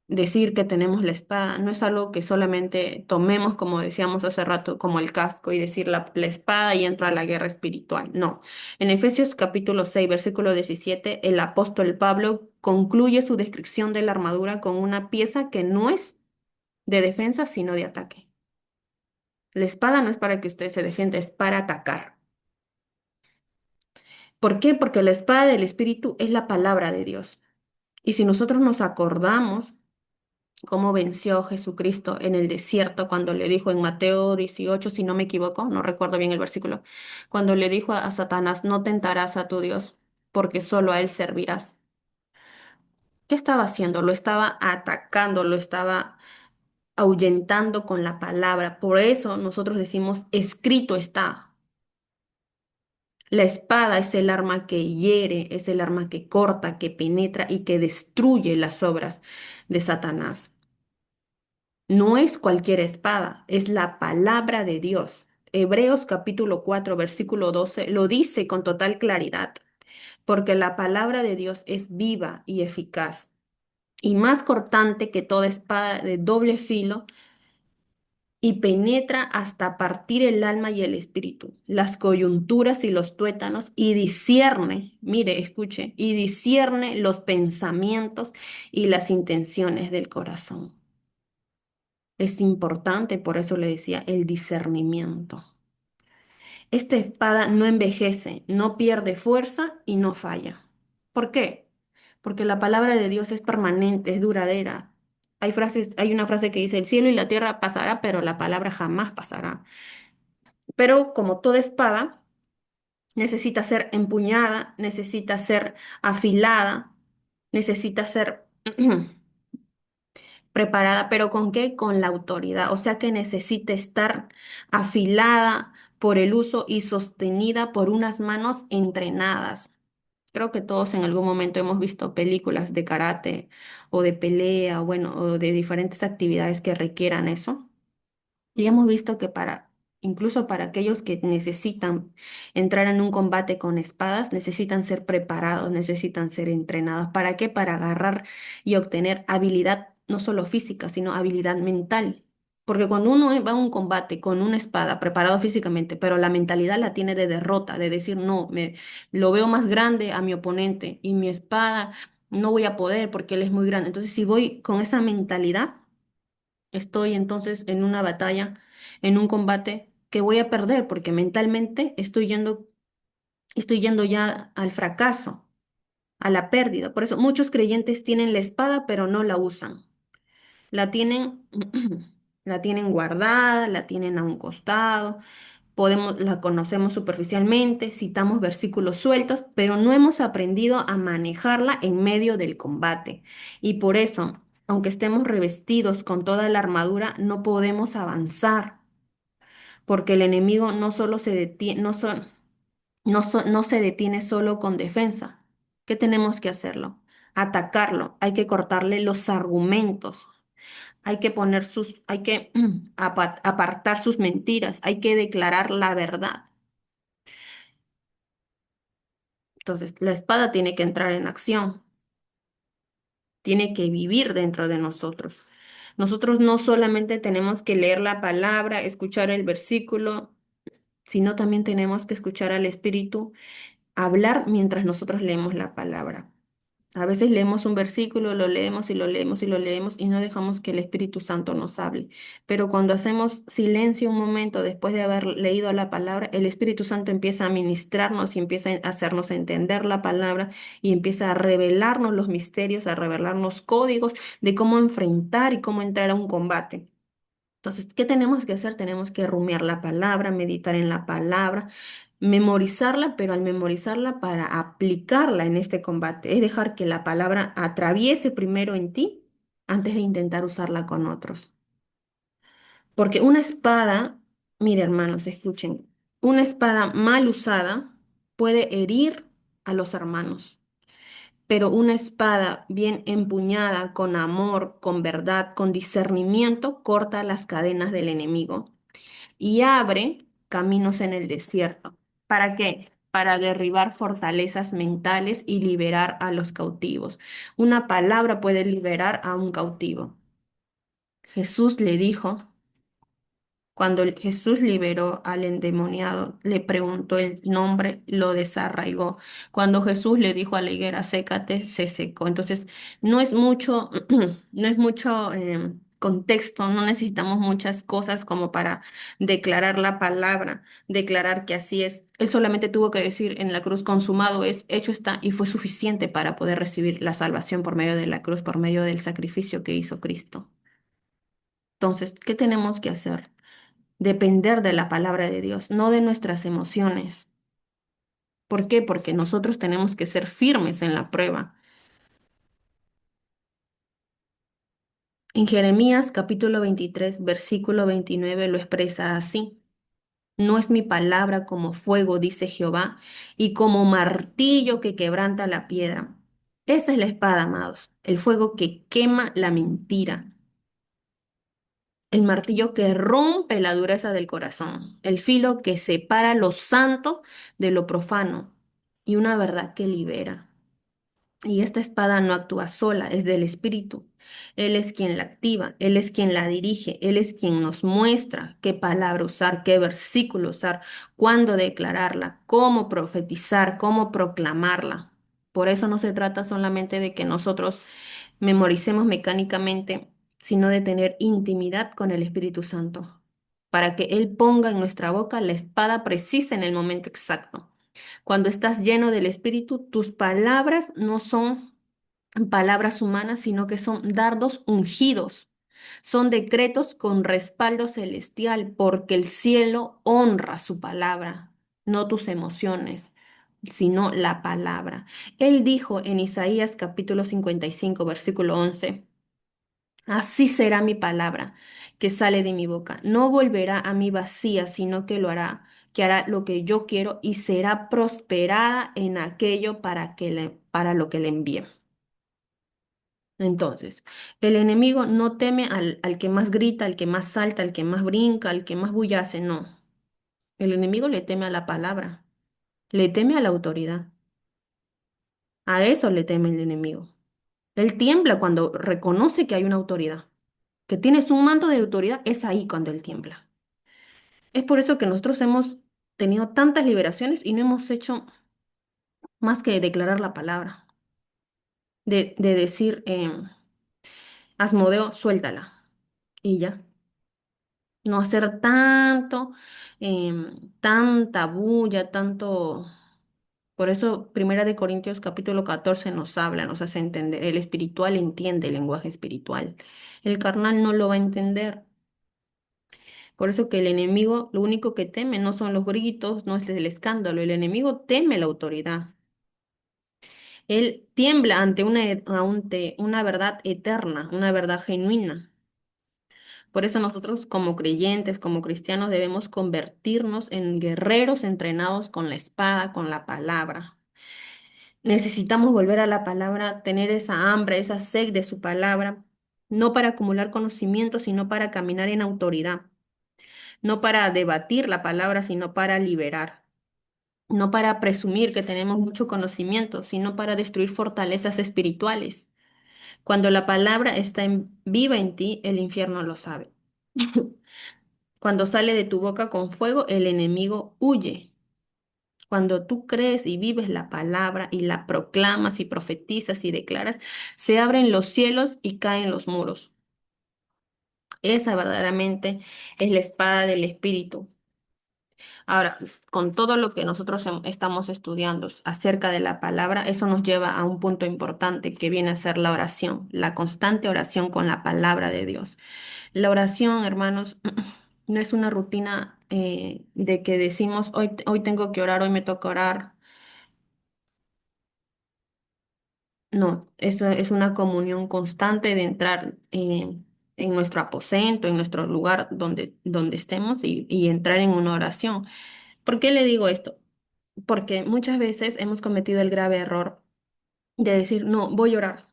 decir que tenemos la espada, no es algo que solamente tomemos, como decíamos hace rato, como el casco y decir la espada y entra a la guerra espiritual. No. En Efesios capítulo 6 versículo 17 el apóstol Pablo concluye su descripción de la armadura con una pieza que no es de defensa, sino de ataque. La espada no es para que usted se defienda, es para atacar. ¿Por qué? Porque la espada del espíritu es la palabra de Dios. Y si nosotros nos acordamos, cómo venció Jesucristo en el desierto cuando le dijo en Mateo 18, si no me equivoco, no recuerdo bien el versículo, cuando le dijo a Satanás, no tentarás a tu Dios, porque solo a él servirás. ¿Qué estaba haciendo? Lo estaba atacando, lo estaba ahuyentando con la palabra. Por eso nosotros decimos, escrito está. La espada es el arma que hiere, es el arma que corta, que penetra y que destruye las obras de Satanás. No es cualquier espada, es la palabra de Dios. Hebreos capítulo 4 versículo 12 lo dice con total claridad, porque la palabra de Dios es viva y eficaz, y más cortante que toda espada de doble filo, y penetra hasta partir el alma y el espíritu, las coyunturas y los tuétanos, y discierne, mire, escuche, y discierne los pensamientos y las intenciones del corazón. Es importante, por eso le decía, el discernimiento. Esta espada no envejece, no pierde fuerza y no falla. ¿Por qué? Porque la palabra de Dios es permanente, es duradera. Hay una frase que dice, el cielo y la tierra pasará, pero la palabra jamás pasará. Pero como toda espada, necesita ser empuñada, necesita ser afilada, necesita ser preparada, pero ¿con qué? Con la autoridad. O sea que necesita estar afilada por el uso y sostenida por unas manos entrenadas. Creo que todos en algún momento hemos visto películas de karate o de pelea, o bueno, o de diferentes actividades que requieran eso. Y hemos visto que incluso para aquellos que necesitan entrar en un combate con espadas, necesitan ser preparados, necesitan ser entrenados. ¿Para qué? Para agarrar y obtener habilidad, no solo física, sino habilidad mental. Porque cuando uno va a un combate con una espada, preparado físicamente, pero la mentalidad la tiene de derrota, de decir, no, lo veo más grande a mi oponente y mi espada no voy a poder porque él es muy grande. Entonces, si voy con esa mentalidad, estoy entonces en una batalla, en un combate que voy a perder porque mentalmente estoy yendo ya al fracaso, a la pérdida. Por eso muchos creyentes tienen la espada pero no la usan. La tienen, la tienen guardada, la tienen a un costado. La conocemos superficialmente, citamos versículos sueltos, pero no hemos aprendido a manejarla en medio del combate. Y por eso, aunque estemos revestidos con toda la armadura, no podemos avanzar, porque el enemigo no solo se detiene, no se detiene solo con defensa, ¿Qué tenemos que hacerlo? Atacarlo, hay que cortarle los argumentos, hay que apartar sus mentiras, hay que declarar la verdad. Entonces, la espada tiene que entrar en acción, tiene que vivir dentro de nosotros. Nosotros no solamente tenemos que leer la palabra, escuchar el versículo, sino también tenemos que escuchar al Espíritu hablar mientras nosotros leemos la palabra. A veces leemos un versículo, lo leemos y lo leemos y lo leemos y no dejamos que el Espíritu Santo nos hable. Pero cuando hacemos silencio un momento después de haber leído la palabra, el Espíritu Santo empieza a ministrarnos y empieza a hacernos entender la palabra y empieza a revelarnos los misterios, a revelarnos códigos de cómo enfrentar y cómo entrar a un combate. Entonces, ¿qué tenemos que hacer? Tenemos que rumiar la palabra, meditar en la palabra, memorizarla, pero al memorizarla para aplicarla en este combate, es dejar que la palabra atraviese primero en ti antes de intentar usarla con otros. Porque una espada, mire hermanos, escuchen, una espada mal usada puede herir a los hermanos, pero una espada bien empuñada, con amor, con verdad, con discernimiento, corta las cadenas del enemigo y abre caminos en el desierto. ¿Para qué? Para derribar fortalezas mentales y liberar a los cautivos. Una palabra puede liberar a un cautivo. Jesús le dijo, cuando Jesús liberó al endemoniado, le preguntó el nombre, lo desarraigó. Cuando Jesús le dijo a la higuera, sécate, se secó. Entonces, no es mucho, no es mucho contexto, no necesitamos muchas cosas como para declarar la palabra, declarar que así es. Él solamente tuvo que decir en la cruz, consumado es, hecho está, y fue suficiente para poder recibir la salvación por medio de la cruz, por medio del sacrificio que hizo Cristo. Entonces, ¿qué tenemos que hacer? Depender de la palabra de Dios, no de nuestras emociones. ¿Por qué? Porque nosotros tenemos que ser firmes en la prueba. En Jeremías capítulo 23, versículo 29 lo expresa así. No es mi palabra como fuego, dice Jehová, y como martillo que quebranta la piedra. Esa es la espada, amados, el fuego que quema la mentira. El martillo que rompe la dureza del corazón, el filo que separa lo santo de lo profano y una verdad que libera. Y esta espada no actúa sola, es del Espíritu. Él es quien la activa, Él es quien la dirige, Él es quien nos muestra qué palabra usar, qué versículo usar, cuándo declararla, cómo profetizar, cómo proclamarla. Por eso no se trata solamente de que nosotros memoricemos mecánicamente, sino de tener intimidad con el Espíritu Santo, para que Él ponga en nuestra boca la espada precisa en el momento exacto. Cuando estás lleno del Espíritu, tus palabras no son palabras humanas, sino que son dardos ungidos. Son decretos con respaldo celestial, porque el cielo honra su palabra, no tus emociones, sino la palabra. Él dijo en Isaías capítulo 55, versículo 11. Así será mi palabra que sale de mi boca. No volverá a mí vacía, sino que lo hará, que hará lo que yo quiero y será prosperada en aquello para lo que le envíe. Entonces, el enemigo no teme al que más grita, al que más salta, al que más brinca, al que más bulla hace, no. El enemigo le teme a la palabra, le teme a la autoridad. A eso le teme el enemigo. Él tiembla cuando reconoce que hay una autoridad, que tienes un manto de autoridad, es ahí cuando él tiembla. Es por eso que nosotros hemos tenido tantas liberaciones y no hemos hecho más que declarar la palabra, de decir, Asmodeo, suéltala. Y ya, no hacer tanta bulla, tanto... Por eso, Primera de Corintios capítulo 14 nos habla, nos hace entender. El espiritual entiende el lenguaje espiritual. El carnal no lo va a entender. Por eso que el enemigo lo único que teme no son los gritos, no es el escándalo. El enemigo teme la autoridad. Él tiembla ante una verdad eterna, una verdad genuina. Por eso nosotros como creyentes, como cristianos, debemos convertirnos en guerreros entrenados con la espada, con la palabra. Necesitamos volver a la palabra, tener esa hambre, esa sed de su palabra, no para acumular conocimiento, sino para caminar en autoridad, no para debatir la palabra, sino para liberar, no para presumir que tenemos mucho conocimiento, sino para destruir fortalezas espirituales. Cuando la palabra está viva en ti, el infierno lo sabe. Cuando sale de tu boca con fuego, el enemigo huye. Cuando tú crees y vives la palabra y la proclamas y profetizas y declaras, se abren los cielos y caen los muros. Esa verdaderamente es la espada del Espíritu. Ahora, con todo lo que nosotros estamos estudiando acerca de la palabra, eso nos lleva a un punto importante que viene a ser la oración, la constante oración con la palabra de Dios. La oración, hermanos, no es una rutina de que decimos, hoy tengo que orar, hoy me toca orar. No, eso es una comunión constante de entrar en nuestro aposento, en nuestro lugar donde estemos y entrar en una oración. ¿Por qué le digo esto? Porque muchas veces hemos cometido el grave error de decir, no, voy a orar.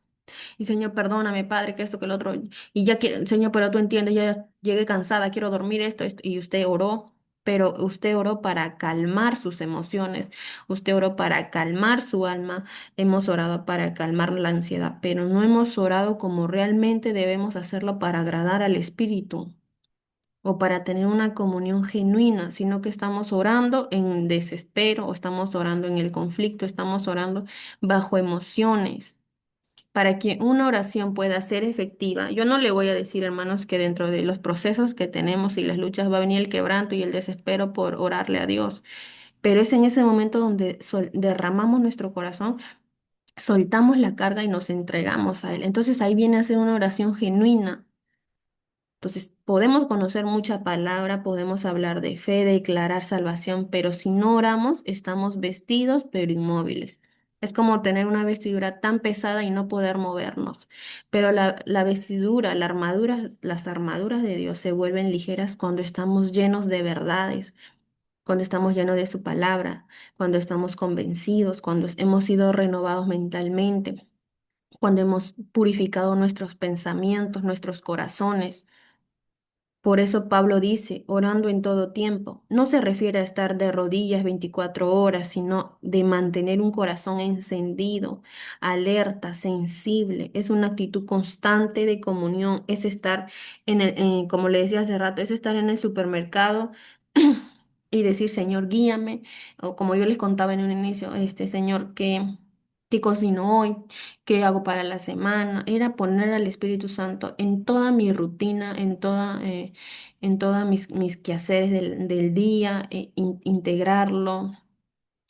Y Señor, perdóname, Padre, que esto, que el otro. Y ya que, Señor, pero tú entiendes, ya llegué cansada, quiero dormir esto. Y usted oró, pero usted oró para calmar sus emociones, usted oró para calmar su alma, hemos orado para calmar la ansiedad, pero no hemos orado como realmente debemos hacerlo para agradar al Espíritu o para tener una comunión genuina, sino que estamos orando en desespero o estamos orando en el conflicto, estamos orando bajo emociones. Para que una oración pueda ser efectiva, yo no le voy a decir, hermanos, que dentro de los procesos que tenemos y las luchas va a venir el quebranto y el desespero por orarle a Dios, pero es en ese momento donde derramamos nuestro corazón, soltamos la carga y nos entregamos a Él. Entonces ahí viene a ser una oración genuina. Entonces, podemos conocer mucha palabra, podemos hablar de fe, declarar salvación, pero si no oramos, estamos vestidos pero inmóviles. Es como tener una vestidura tan pesada y no poder movernos. Pero la vestidura, la armadura, las armaduras de Dios se vuelven ligeras cuando estamos llenos de verdades, cuando estamos llenos de su palabra, cuando estamos convencidos, cuando hemos sido renovados mentalmente, cuando hemos purificado nuestros pensamientos, nuestros corazones. Por eso Pablo dice, orando en todo tiempo. No se refiere a estar de rodillas 24 horas, sino de mantener un corazón encendido, alerta, sensible. Es una actitud constante de comunión. Es estar como le decía hace rato, es estar en el supermercado y decir, Señor, guíame. O como yo les contaba en un inicio, Señor, ¿qué cocino hoy? ¿Qué hago para la semana? Era poner al Espíritu Santo en toda mi rutina, en todas mis quehaceres del día, integrarlo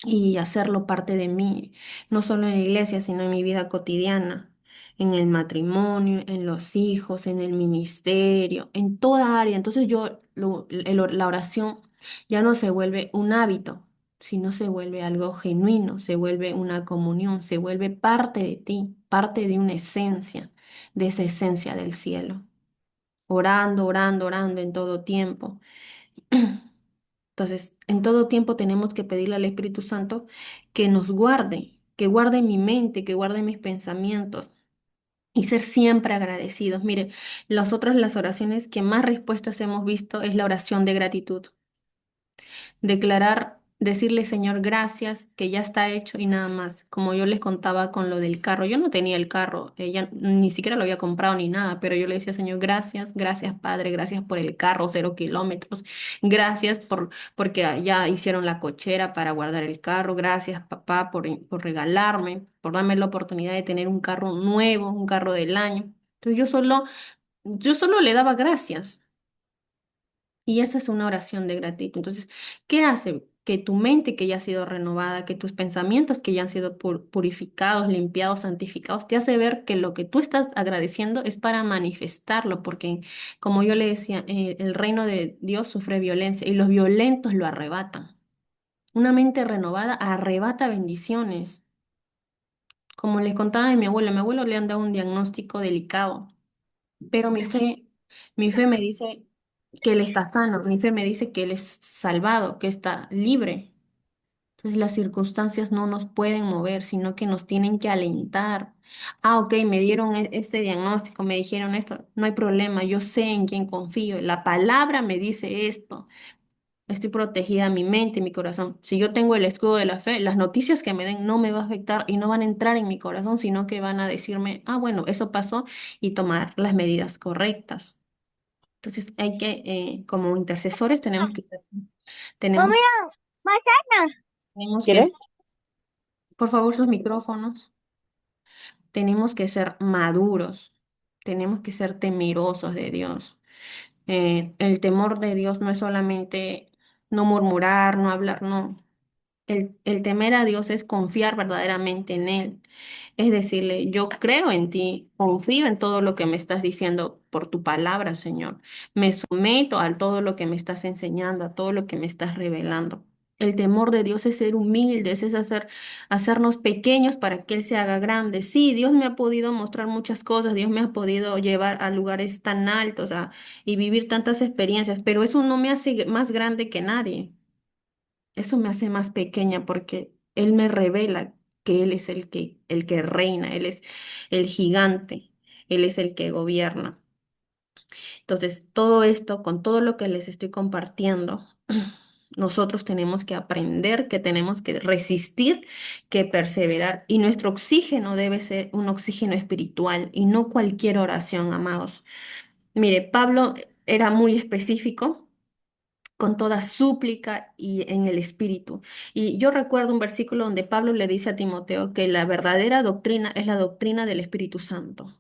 y hacerlo parte de mí, no solo en la iglesia, sino en mi vida cotidiana, en el matrimonio, en los hijos, en el ministerio, en toda área. Entonces la oración ya no se vuelve un hábito, sino se vuelve algo genuino, se vuelve una comunión, se vuelve parte de ti, parte de una esencia, de esa esencia del cielo. Orando, orando, orando en todo tiempo. Entonces, en todo tiempo tenemos que pedirle al Espíritu Santo que guarde mi mente, que guarde mis pensamientos y ser siempre agradecidos. Mire, las oraciones que más respuestas hemos visto es la oración de gratitud. Declarar, decirle, Señor, gracias, que ya está hecho y nada más. Como yo les contaba con lo del carro, yo no tenía el carro, ella ni siquiera lo había comprado ni nada, pero yo le decía, Señor, gracias, gracias, Padre, gracias por el carro, 0 kilómetros, gracias porque ya hicieron la cochera para guardar el carro, gracias, papá, por regalarme, por darme la oportunidad de tener un carro nuevo, un carro del año. Entonces yo solo le daba gracias. Y esa es una oración de gratitud. Entonces, ¿qué hace? Que tu mente que ya ha sido renovada, que tus pensamientos que ya han sido purificados, limpiados, santificados, te hace ver que lo que tú estás agradeciendo es para manifestarlo, porque como yo le decía, el reino de Dios sufre violencia y los violentos lo arrebatan. Una mente renovada arrebata bendiciones. Como les contaba de mi abuelo le han dado un diagnóstico delicado. Pero mi fe me dice que él está sano, mi fe me dice que él es salvado, que está libre. Entonces las circunstancias no nos pueden mover, sino que nos tienen que alentar. Ah, ok, me dieron este diagnóstico, me dijeron esto, no hay problema, yo sé en quién confío, la palabra me dice esto, estoy protegida mi mente, mi corazón. Si yo tengo el escudo de la fe, las noticias que me den no me va a afectar y no van a entrar en mi corazón, sino que van a decirme, ah, bueno, eso pasó y tomar las medidas correctas. Entonces hay que, como intercesores, tenemos,
Mami, manzana.
tenemos que,
¿Quieres?
por favor, sus micrófonos. Tenemos que ser maduros, tenemos que ser temerosos de Dios. El temor de Dios no es solamente no murmurar, no hablar, no. El temer a Dios es confiar verdaderamente en Él. Es decirle, yo creo en ti, confío en todo lo que me estás diciendo por tu palabra, Señor. Me someto a todo lo que me estás enseñando, a todo lo que me estás revelando. El temor de Dios es ser humildes, es hacernos pequeños para que Él se haga grande. Sí, Dios me ha podido mostrar muchas cosas, Dios me ha podido llevar a lugares tan altos y vivir tantas experiencias, pero eso no me hace más grande que nadie. Eso me hace más pequeña porque Él me revela que Él es el que reina, Él es el gigante, Él es el que gobierna. Entonces, todo esto, con todo lo que les estoy compartiendo, nosotros tenemos que aprender, que tenemos que resistir, que perseverar. Y nuestro oxígeno debe ser un oxígeno espiritual y no cualquier oración, amados. Mire, Pablo era muy específico con toda súplica y en el espíritu. Y yo recuerdo un versículo donde Pablo le dice a Timoteo que la verdadera doctrina es la doctrina del Espíritu Santo.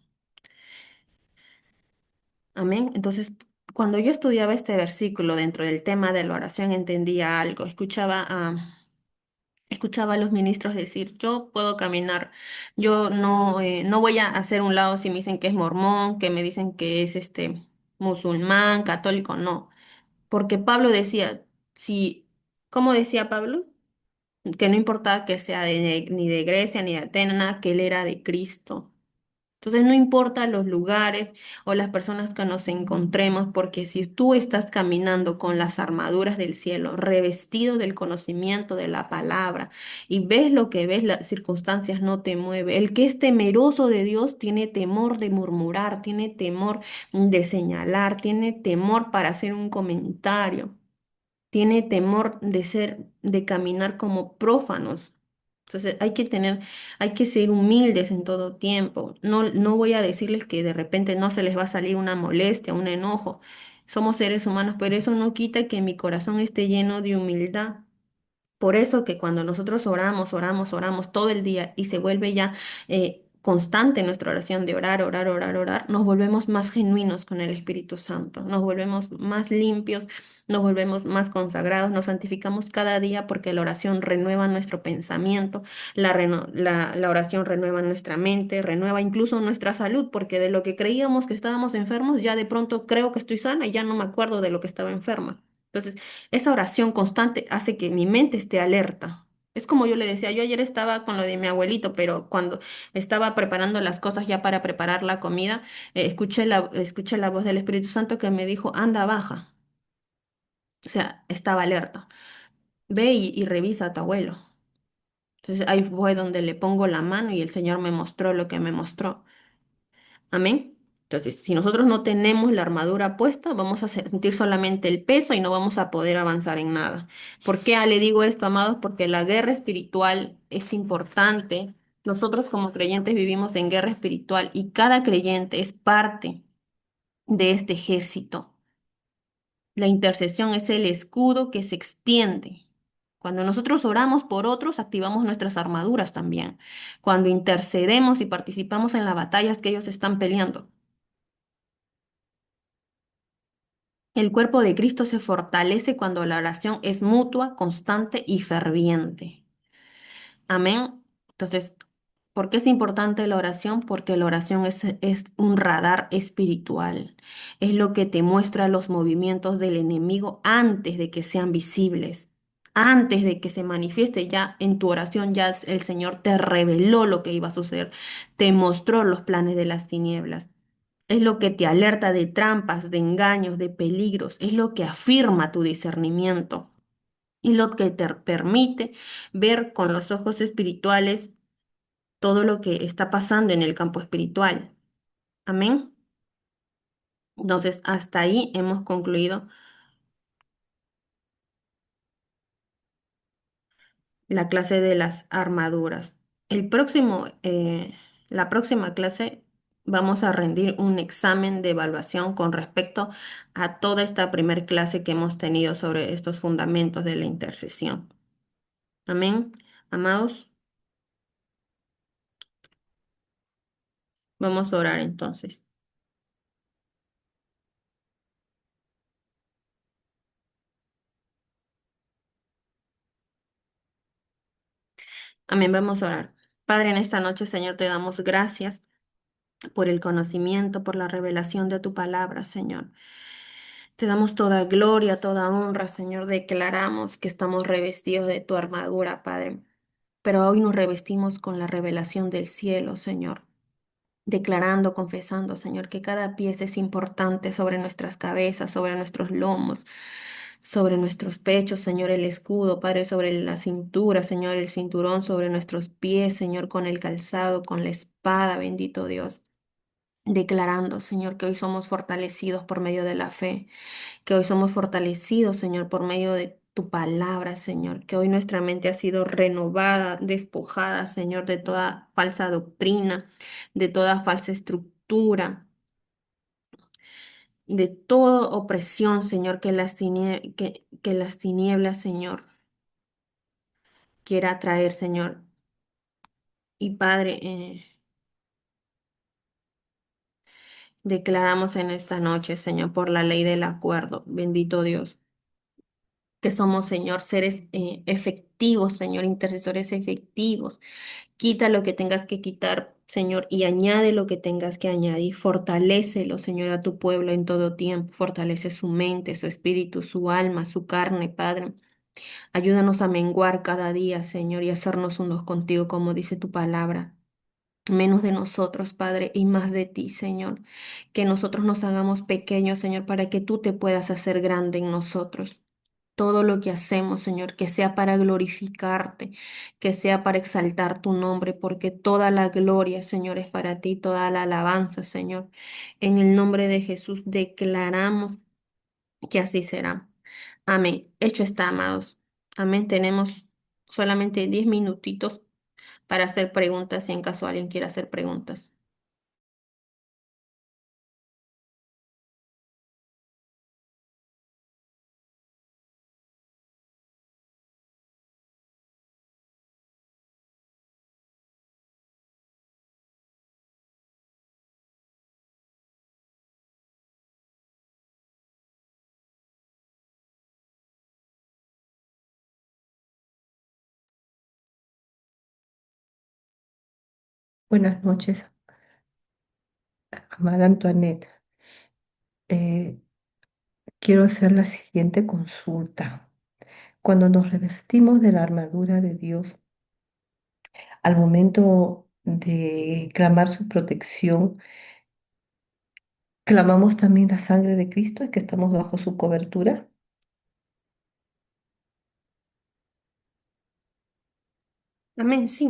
Amén. Entonces, cuando yo estudiaba este versículo dentro del tema de la oración, entendía algo. Escuchaba a los ministros decir, yo puedo caminar, yo no voy a hacer un lado si me dicen que es mormón, que me dicen que es musulmán, católico, no. Porque Pablo decía, si, ¿cómo decía Pablo? Que no importaba que sea ni de Grecia ni de Atenas, que él era de Cristo. Entonces no importa los lugares o las personas que nos encontremos, porque si tú estás caminando con las armaduras del cielo, revestido del conocimiento de la palabra, y ves lo que ves, las circunstancias no te mueven. El que es temeroso de Dios tiene temor de murmurar, tiene temor de señalar, tiene temor para hacer un comentario, tiene temor de caminar como prófanos. Entonces hay que ser humildes en todo tiempo. No voy a decirles que de repente no se les va a salir una molestia, un enojo. Somos seres humanos, pero eso no quita que mi corazón esté lleno de humildad. Por eso que cuando nosotros oramos, oramos, oramos todo el día y se vuelve ya constante nuestra oración de orar, orar, orar, orar, nos volvemos más genuinos con el Espíritu Santo, nos volvemos más limpios, nos volvemos más consagrados, nos santificamos cada día porque la oración renueva nuestro pensamiento, la oración renueva nuestra mente, renueva incluso nuestra salud, porque de lo que creíamos que estábamos enfermos, ya de pronto creo que estoy sana y ya no me acuerdo de lo que estaba enferma. Entonces, esa oración constante hace que mi mente esté alerta. Es como yo le decía, yo ayer estaba con lo de mi abuelito, pero cuando estaba preparando las cosas ya para preparar la comida, escuché la voz del Espíritu Santo que me dijo, anda, baja. O sea, estaba alerta. Ve y revisa a tu abuelo. Entonces ahí fue donde le pongo la mano y el Señor me mostró lo que me mostró. Amén. Entonces, si nosotros no tenemos la armadura puesta, vamos a sentir solamente el peso y no vamos a poder avanzar en nada. ¿Por qué le digo esto, amados? Porque la guerra espiritual es importante. Nosotros como creyentes vivimos en guerra espiritual y cada creyente es parte de este ejército. La intercesión es el escudo que se extiende. Cuando nosotros oramos por otros, activamos nuestras armaduras también. Cuando intercedemos y participamos en las batallas que ellos están peleando. El cuerpo de Cristo se fortalece cuando la oración es mutua, constante y ferviente. Amén. Entonces, ¿por qué es importante la oración? Porque la oración es un radar espiritual. Es lo que te muestra los movimientos del enemigo antes de que sean visibles. Antes de que se manifieste ya en tu oración, ya el Señor te reveló lo que iba a suceder, te mostró los planes de las tinieblas. Es lo que te alerta de trampas, de engaños, de peligros. Es lo que afirma tu discernimiento. y lo que te permite ver con los ojos espirituales todo lo que está pasando en el campo espiritual. Amén. Entonces, hasta ahí hemos concluido la clase de las armaduras. La próxima clase vamos a rendir un examen de evaluación con respecto a toda esta primer clase que hemos tenido sobre estos fundamentos de la intercesión. Amén. Amados, vamos a orar entonces. Amén, vamos a orar. Padre, en esta noche, Señor, te damos gracias por el conocimiento, por la revelación de tu palabra, Señor. Te damos toda gloria, toda honra, Señor. Declaramos que estamos revestidos de tu armadura, Padre. Pero hoy nos revestimos con la revelación del cielo, Señor. Declarando, confesando, Señor, que cada pieza es importante sobre nuestras cabezas, sobre nuestros lomos, sobre nuestros pechos, Señor, el escudo, Padre, sobre la cintura, Señor, el cinturón, sobre nuestros pies, Señor, con el calzado, con la espada, bendito Dios. Declarando, Señor, que hoy somos fortalecidos por medio de la fe, que hoy somos fortalecidos, Señor, por medio de tu palabra, Señor, que hoy nuestra mente ha sido renovada, despojada, Señor, de toda falsa doctrina, de toda falsa estructura, de toda opresión, Señor, que las tinieblas, Señor, quiera traer, Señor. Y Padre, declaramos en esta noche, Señor, por la ley del acuerdo, bendito Dios, que somos, Señor, seres efectivos, Señor, intercesores efectivos. Quita lo que tengas que quitar, Señor, y añade lo que tengas que añadir. Fortalécelo, Señor, a tu pueblo en todo tiempo. Fortalece su mente, su espíritu, su alma, su carne, Padre. Ayúdanos a menguar cada día, Señor, y hacernos unos contigo, como dice tu palabra. Menos de nosotros, Padre, y más de ti, Señor. Que nosotros nos hagamos pequeños, Señor, para que tú te puedas hacer grande en nosotros. Todo lo que hacemos, Señor, que sea para glorificarte, que sea para exaltar tu nombre, porque toda la gloria, Señor, es para ti, toda la alabanza, Señor. En el nombre de Jesús declaramos que así será. Amén. Hecho está, amados. Amén. Tenemos solamente 10 minutitos para hacer preguntas, si en caso alguien quiera hacer preguntas.
Buenas noches, amada Antoinette. Eh, Quiero hacer la siguiente consulta. Cuando nos revestimos de la armadura de Dios, al momento de clamar su protección, clamamos también la sangre de Cristo y que estamos bajo su cobertura.
Amén, sí.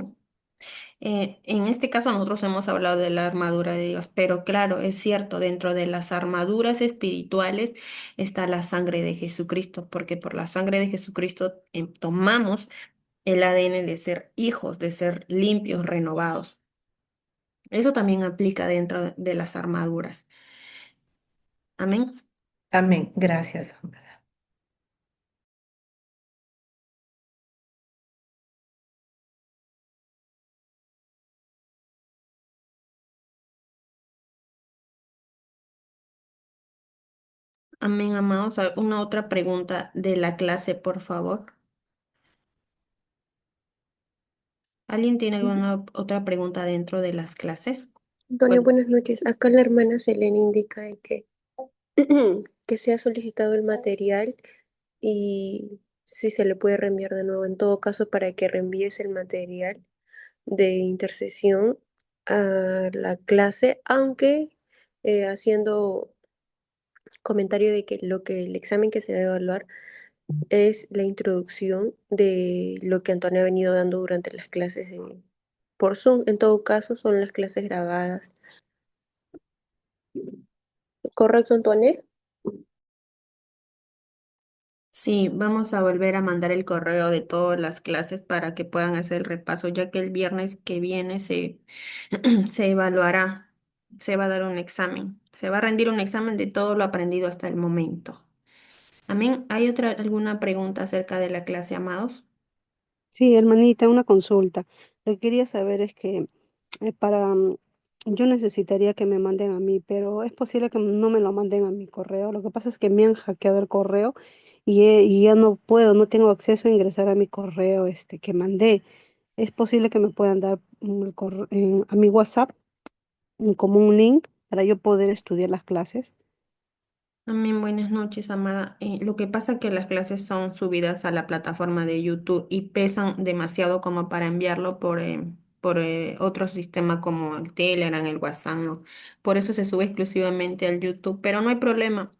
En este caso nosotros hemos hablado de la armadura de Dios, pero claro, es cierto, dentro de las armaduras espirituales está la sangre de Jesucristo, porque por la sangre de Jesucristo tomamos el ADN de ser hijos, de ser limpios, renovados. Eso también aplica dentro de las armaduras. Amén.
Amén. Gracias, amada.
Amén, amados. ¿Alguna otra pregunta de la clase, por favor? ¿Alguien tiene alguna otra pregunta dentro de las clases?
Antonio,
Bueno,
buenas noches. Acá la hermana Selene indica de que, que se ha solicitado el material y si se le puede reenviar de nuevo. En todo caso, para que reenvíes el material de intercesión a la clase, aunque haciendo comentario de que el examen que se va a evaluar es la introducción de lo que Antonio ha venido dando durante las clases por Zoom. En todo caso, son las clases grabadas. ¿Correcto, Antoine?
Sí, vamos a volver a mandar el correo de todas las clases para que puedan hacer el repaso, ya que el viernes que viene se evaluará, se va a dar un examen, se va a rendir un examen de todo lo aprendido hasta el momento. Amén. ¿Hay alguna pregunta acerca de la clase, amados?
Sí, hermanita, una consulta. Lo que quería saber es que yo necesitaría que me manden a mí, pero es posible que no me lo manden a mi correo. Lo que pasa es que me han hackeado el correo y ya no puedo, no tengo acceso a ingresar a mi correo que mandé. Es posible que me puedan dar a mi WhatsApp como un link para yo poder estudiar las clases.
Amén, buenas noches, amada. Lo que pasa es que las clases son subidas a la plataforma de YouTube y pesan demasiado como para enviarlo por otro sistema como el Telegram, el WhatsApp, ¿no? Por eso se sube exclusivamente al YouTube, pero no hay problema.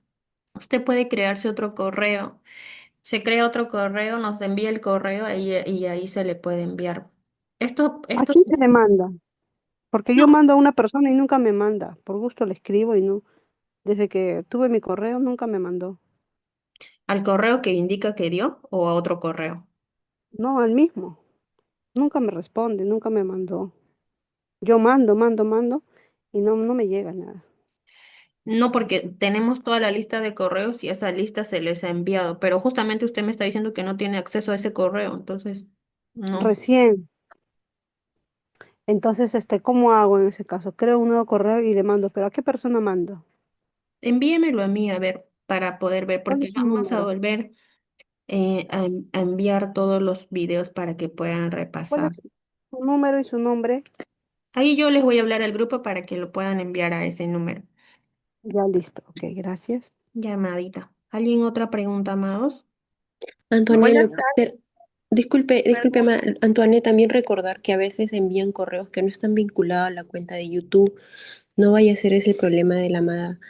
Usted puede crearse otro correo. Se crea otro correo, nos envía el correo y ahí se le puede enviar.
¿A
Esto
quién se le manda? Porque yo
no,
mando a una persona y nunca me manda. Por gusto le escribo y no. Desde que tuve mi correo nunca me mandó.
al correo que indica que dio o a otro correo.
No, al mismo. Nunca me responde, nunca me mandó. Yo mando y no me llega nada.
No, porque tenemos toda la lista de correos y esa lista se les ha enviado, pero justamente usted me está diciendo que no tiene acceso a ese correo, entonces no.
Recién. Entonces, ¿cómo hago en ese caso? Creo un nuevo correo y le mando, pero ¿a qué persona mando?
Envíemelo a mí a ver para poder ver,
¿Cuál
porque
es su
vamos a
número?
volver a enviar todos los videos para que puedan
¿Cuál
repasar.
es su número y su nombre?
Ahí yo les voy a hablar al grupo para que lo puedan enviar a ese número.
Ya listo. Ok, gracias.
Llamadita. ¿Alguien otra pregunta, amados?
Antoine,
Buenas tardes,
disculpe,
perdón.
Antoine, también recordar que a veces envían correos que no están vinculados a la cuenta de YouTube. No vaya a ser ese el problema de la amada.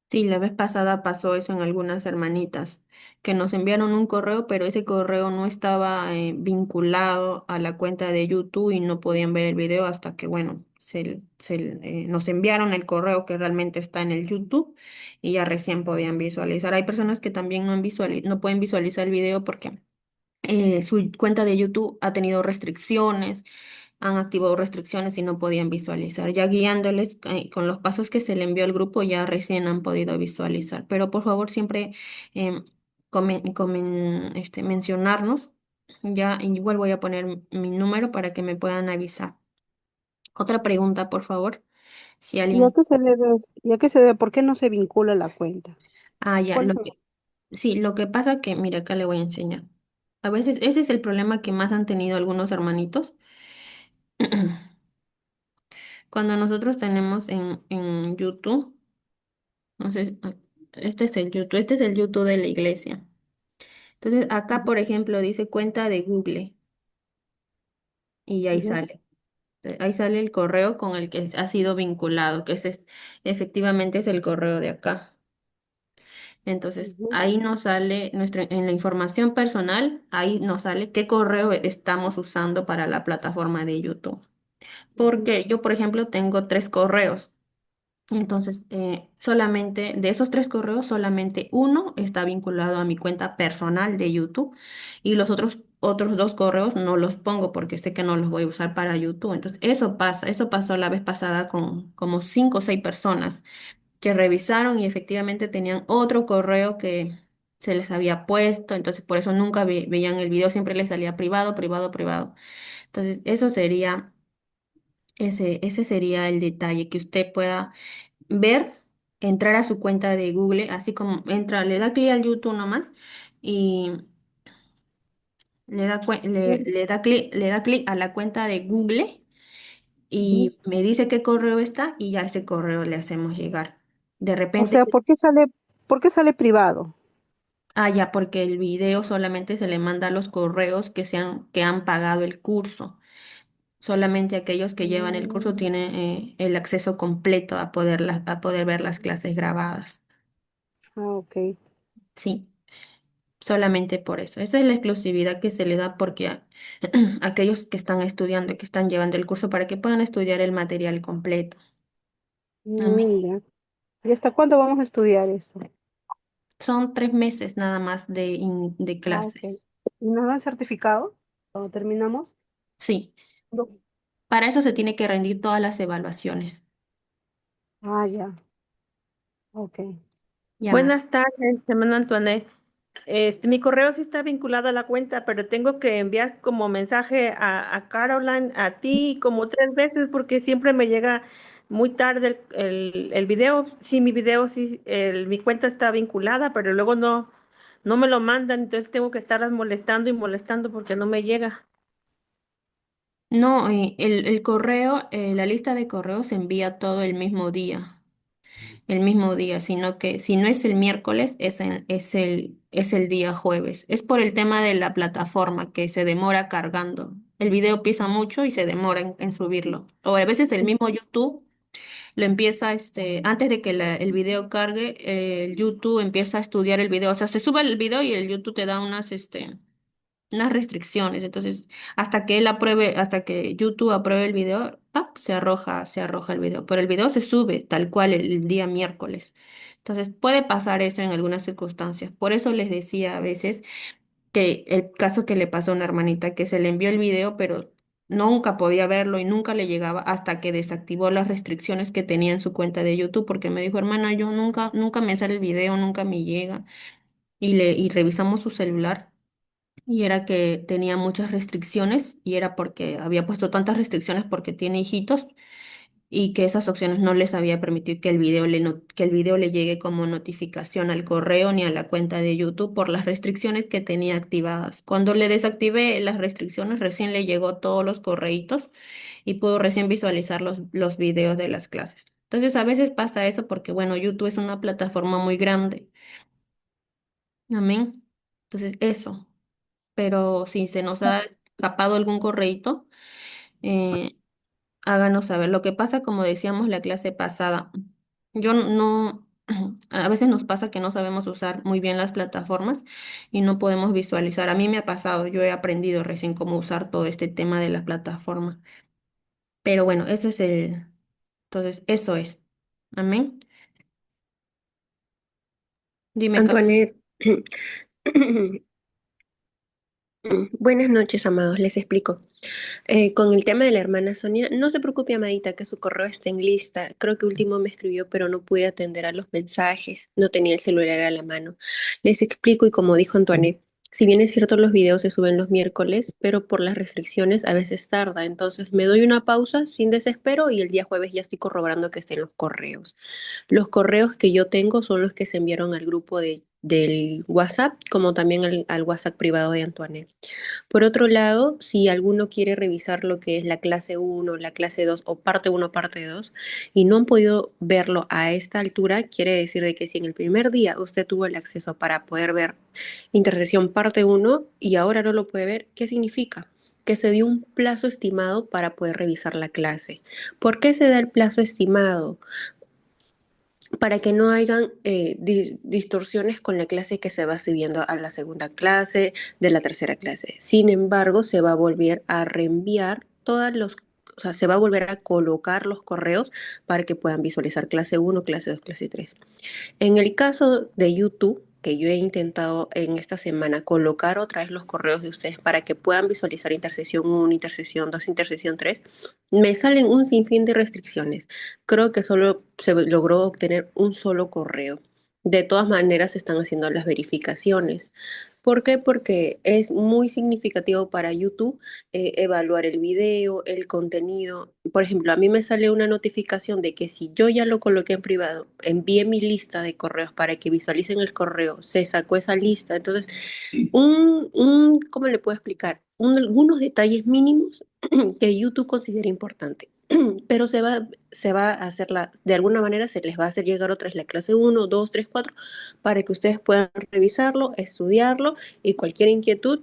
Sí, la vez pasada pasó eso en algunas hermanitas, que nos enviaron un correo, pero ese correo no estaba vinculado a la cuenta de YouTube y no podían ver el video hasta que, bueno, nos enviaron el correo que realmente está en el YouTube y ya recién podían visualizar. Hay personas que también no pueden visualizar el video porque su cuenta de YouTube ha tenido restricciones, han activado restricciones y no podían visualizar. Ya guiándoles con los pasos que se le envió al grupo, ya recién han podido visualizar. Pero por favor, siempre mencionarnos. Ya igual voy a poner mi número para que me puedan avisar. Otra pregunta, por favor. Si
¿Y a
alguien.
qué se debe, y a qué se debe? ¿Por qué no se vincula la cuenta?
Ah, ya,
¿Cuál es el
sí, lo que pasa que, mira, acá le voy a enseñar. A veces ese es el problema que más han tenido algunos hermanitos. Cuando nosotros tenemos en YouTube, no sé, este es el YouTube, este es el YouTube de la iglesia. Entonces, acá, por ejemplo, dice cuenta de Google y ahí
¿Ya?
sale. Ahí sale el correo con el que ha sido vinculado, efectivamente es el correo de acá. Entonces,
Ujú,
ahí nos sale en la información personal, ahí nos sale qué correo estamos usando para la plataforma de YouTube.
ujú,
Porque yo, por ejemplo, tengo tres correos. Entonces, solamente de esos tres correos, solamente uno está vinculado a mi cuenta personal de YouTube y los otros dos correos no los pongo porque sé que no los voy a usar para YouTube. Entonces, eso pasó la vez pasada con como 5 o 6 personas que revisaron y efectivamente tenían otro correo que se les había puesto. Entonces, por eso nunca veían el video, siempre les salía privado, privado, privado. Entonces, ese sería el detalle, que usted pueda ver, entrar a su cuenta de Google, así como entra, le da clic al YouTube nomás y
ujú,
le da clic a la cuenta de Google
ujú.
y me dice qué correo está y ya ese correo le hacemos llegar. De
O
repente,
sea, por qué sale privado?
ya, porque el video solamente se le manda a los correos que han pagado el curso. Solamente aquellos que llevan el curso
Mm,
tienen el acceso completo a a poder ver las clases grabadas.
ah, ok.
Sí, solamente por eso. Esa es la exclusividad que se le da porque aquellos que están estudiando y que están llevando el curso para que puedan estudiar el material completo. Amén.
Ya. ¿Y hasta cuándo vamos a estudiar esto?
Son 3 meses nada más de
Ah, ok.
clases.
¿Y nos dan certificado cuando terminamos?
Sí,
No.
para eso se tiene que rendir todas las evaluaciones.
Ah, ya. Ok.
Llama.
Buenas tardes, hermana Antoinette. Mi correo sí está vinculado a la cuenta, pero tengo que enviar como mensaje a Caroline, a ti, como 3 veces, porque siempre me llega muy tarde el video. Sí, mi video, sí, mi cuenta está vinculada, pero luego no me lo mandan, entonces tengo que estarlas molestando y molestando porque no me llega.
No, el correo, la lista de correos se envía todo el mismo día, sino que si no es el miércoles, es el día jueves. Es por el tema de la plataforma que se demora cargando. El video pesa mucho y se demora en subirlo. O a veces el mismo YouTube lo empieza, antes de que el video cargue, el YouTube empieza a estudiar el video. O sea, se sube el video y el YouTube te da unas restricciones. Entonces, hasta que él apruebe, hasta que YouTube apruebe el video, ¡pap! Se arroja el video. Pero el video se sube tal cual el día miércoles. Entonces, puede pasar eso en algunas circunstancias. Por eso les decía a veces que el caso que le pasó a una hermanita, que se le envió el video, pero nunca podía verlo y nunca le llegaba hasta que desactivó las restricciones que tenía en su cuenta de YouTube, porque me dijo, hermana, yo nunca me sale el video, nunca me llega. Y revisamos su celular. Y era que tenía muchas restricciones y era porque había puesto tantas restricciones porque tiene hijitos y que esas opciones no les había permitido que que el video le llegue como notificación al correo ni a la cuenta de YouTube por las restricciones que tenía activadas. Cuando le desactivé las restricciones, recién le llegó todos los correitos y pudo recién visualizar los videos de las clases. Entonces, a veces pasa eso porque, bueno, YouTube es una plataforma muy grande. Amén. Entonces, eso. Pero si se nos ha escapado algún correíto, eh, háganos saber. Lo que pasa, como decíamos la clase pasada, yo no, a veces nos pasa que no sabemos usar muy bien las plataformas y no podemos visualizar. A mí me ha pasado, yo he aprendido recién cómo usar todo este tema de la plataforma. Pero bueno, entonces, eso es. Amén. Dime,
Antoinette, buenas noches, amados, les explico. Con el tema de la hermana Sonia, no se preocupe, amadita, que su correo está en lista. Creo que último me escribió, pero no pude atender a los mensajes. No tenía el celular a la mano. Les explico y como dijo Antoine, si bien es cierto los videos se suben los miércoles, pero por las restricciones a veces tarda. Entonces me doy una pausa sin desespero y el día jueves ya estoy corroborando que estén los correos. Los correos que yo tengo son los que se enviaron al grupo del WhatsApp, como también al WhatsApp privado de Antoine. Por otro lado, si alguno quiere revisar lo que es la clase uno, la clase 2 o parte uno, parte 2 y no han podido verlo a esta altura, quiere decir de que si en el primer día usted tuvo el acceso para poder ver intersección parte uno y ahora no lo puede ver, ¿qué significa? Que se dio un plazo estimado para poder revisar la clase. ¿Por qué se da el plazo estimado? Para que no hayan distorsiones con la clase que se va subiendo a la segunda clase, de la tercera clase. Sin embargo, se va a volver a reenviar o sea, se va a volver a colocar los correos para que puedan visualizar clase uno, clase 2, clase 3. En el caso de YouTube, que yo he intentado en esta semana colocar otra vez los correos de ustedes para que puedan visualizar intersección uno, intersección 2, intersección 3, me salen un sinfín de restricciones. Creo que solo se logró obtener un solo correo. De todas maneras, se están haciendo las verificaciones. ¿Por qué? Porque es muy significativo para YouTube evaluar el video, el contenido. Por ejemplo, a mí me sale una notificación de que si yo ya lo coloqué en privado, envié mi lista de correos para que visualicen el correo, se sacó esa lista. Entonces, ¿cómo le puedo explicar? Algunos detalles mínimos que YouTube considera importante. Pero se va a hacer de alguna manera se les va a hacer llegar otra vez la clase uno, 2, 3, 4 para que ustedes puedan revisarlo, estudiarlo y cualquier inquietud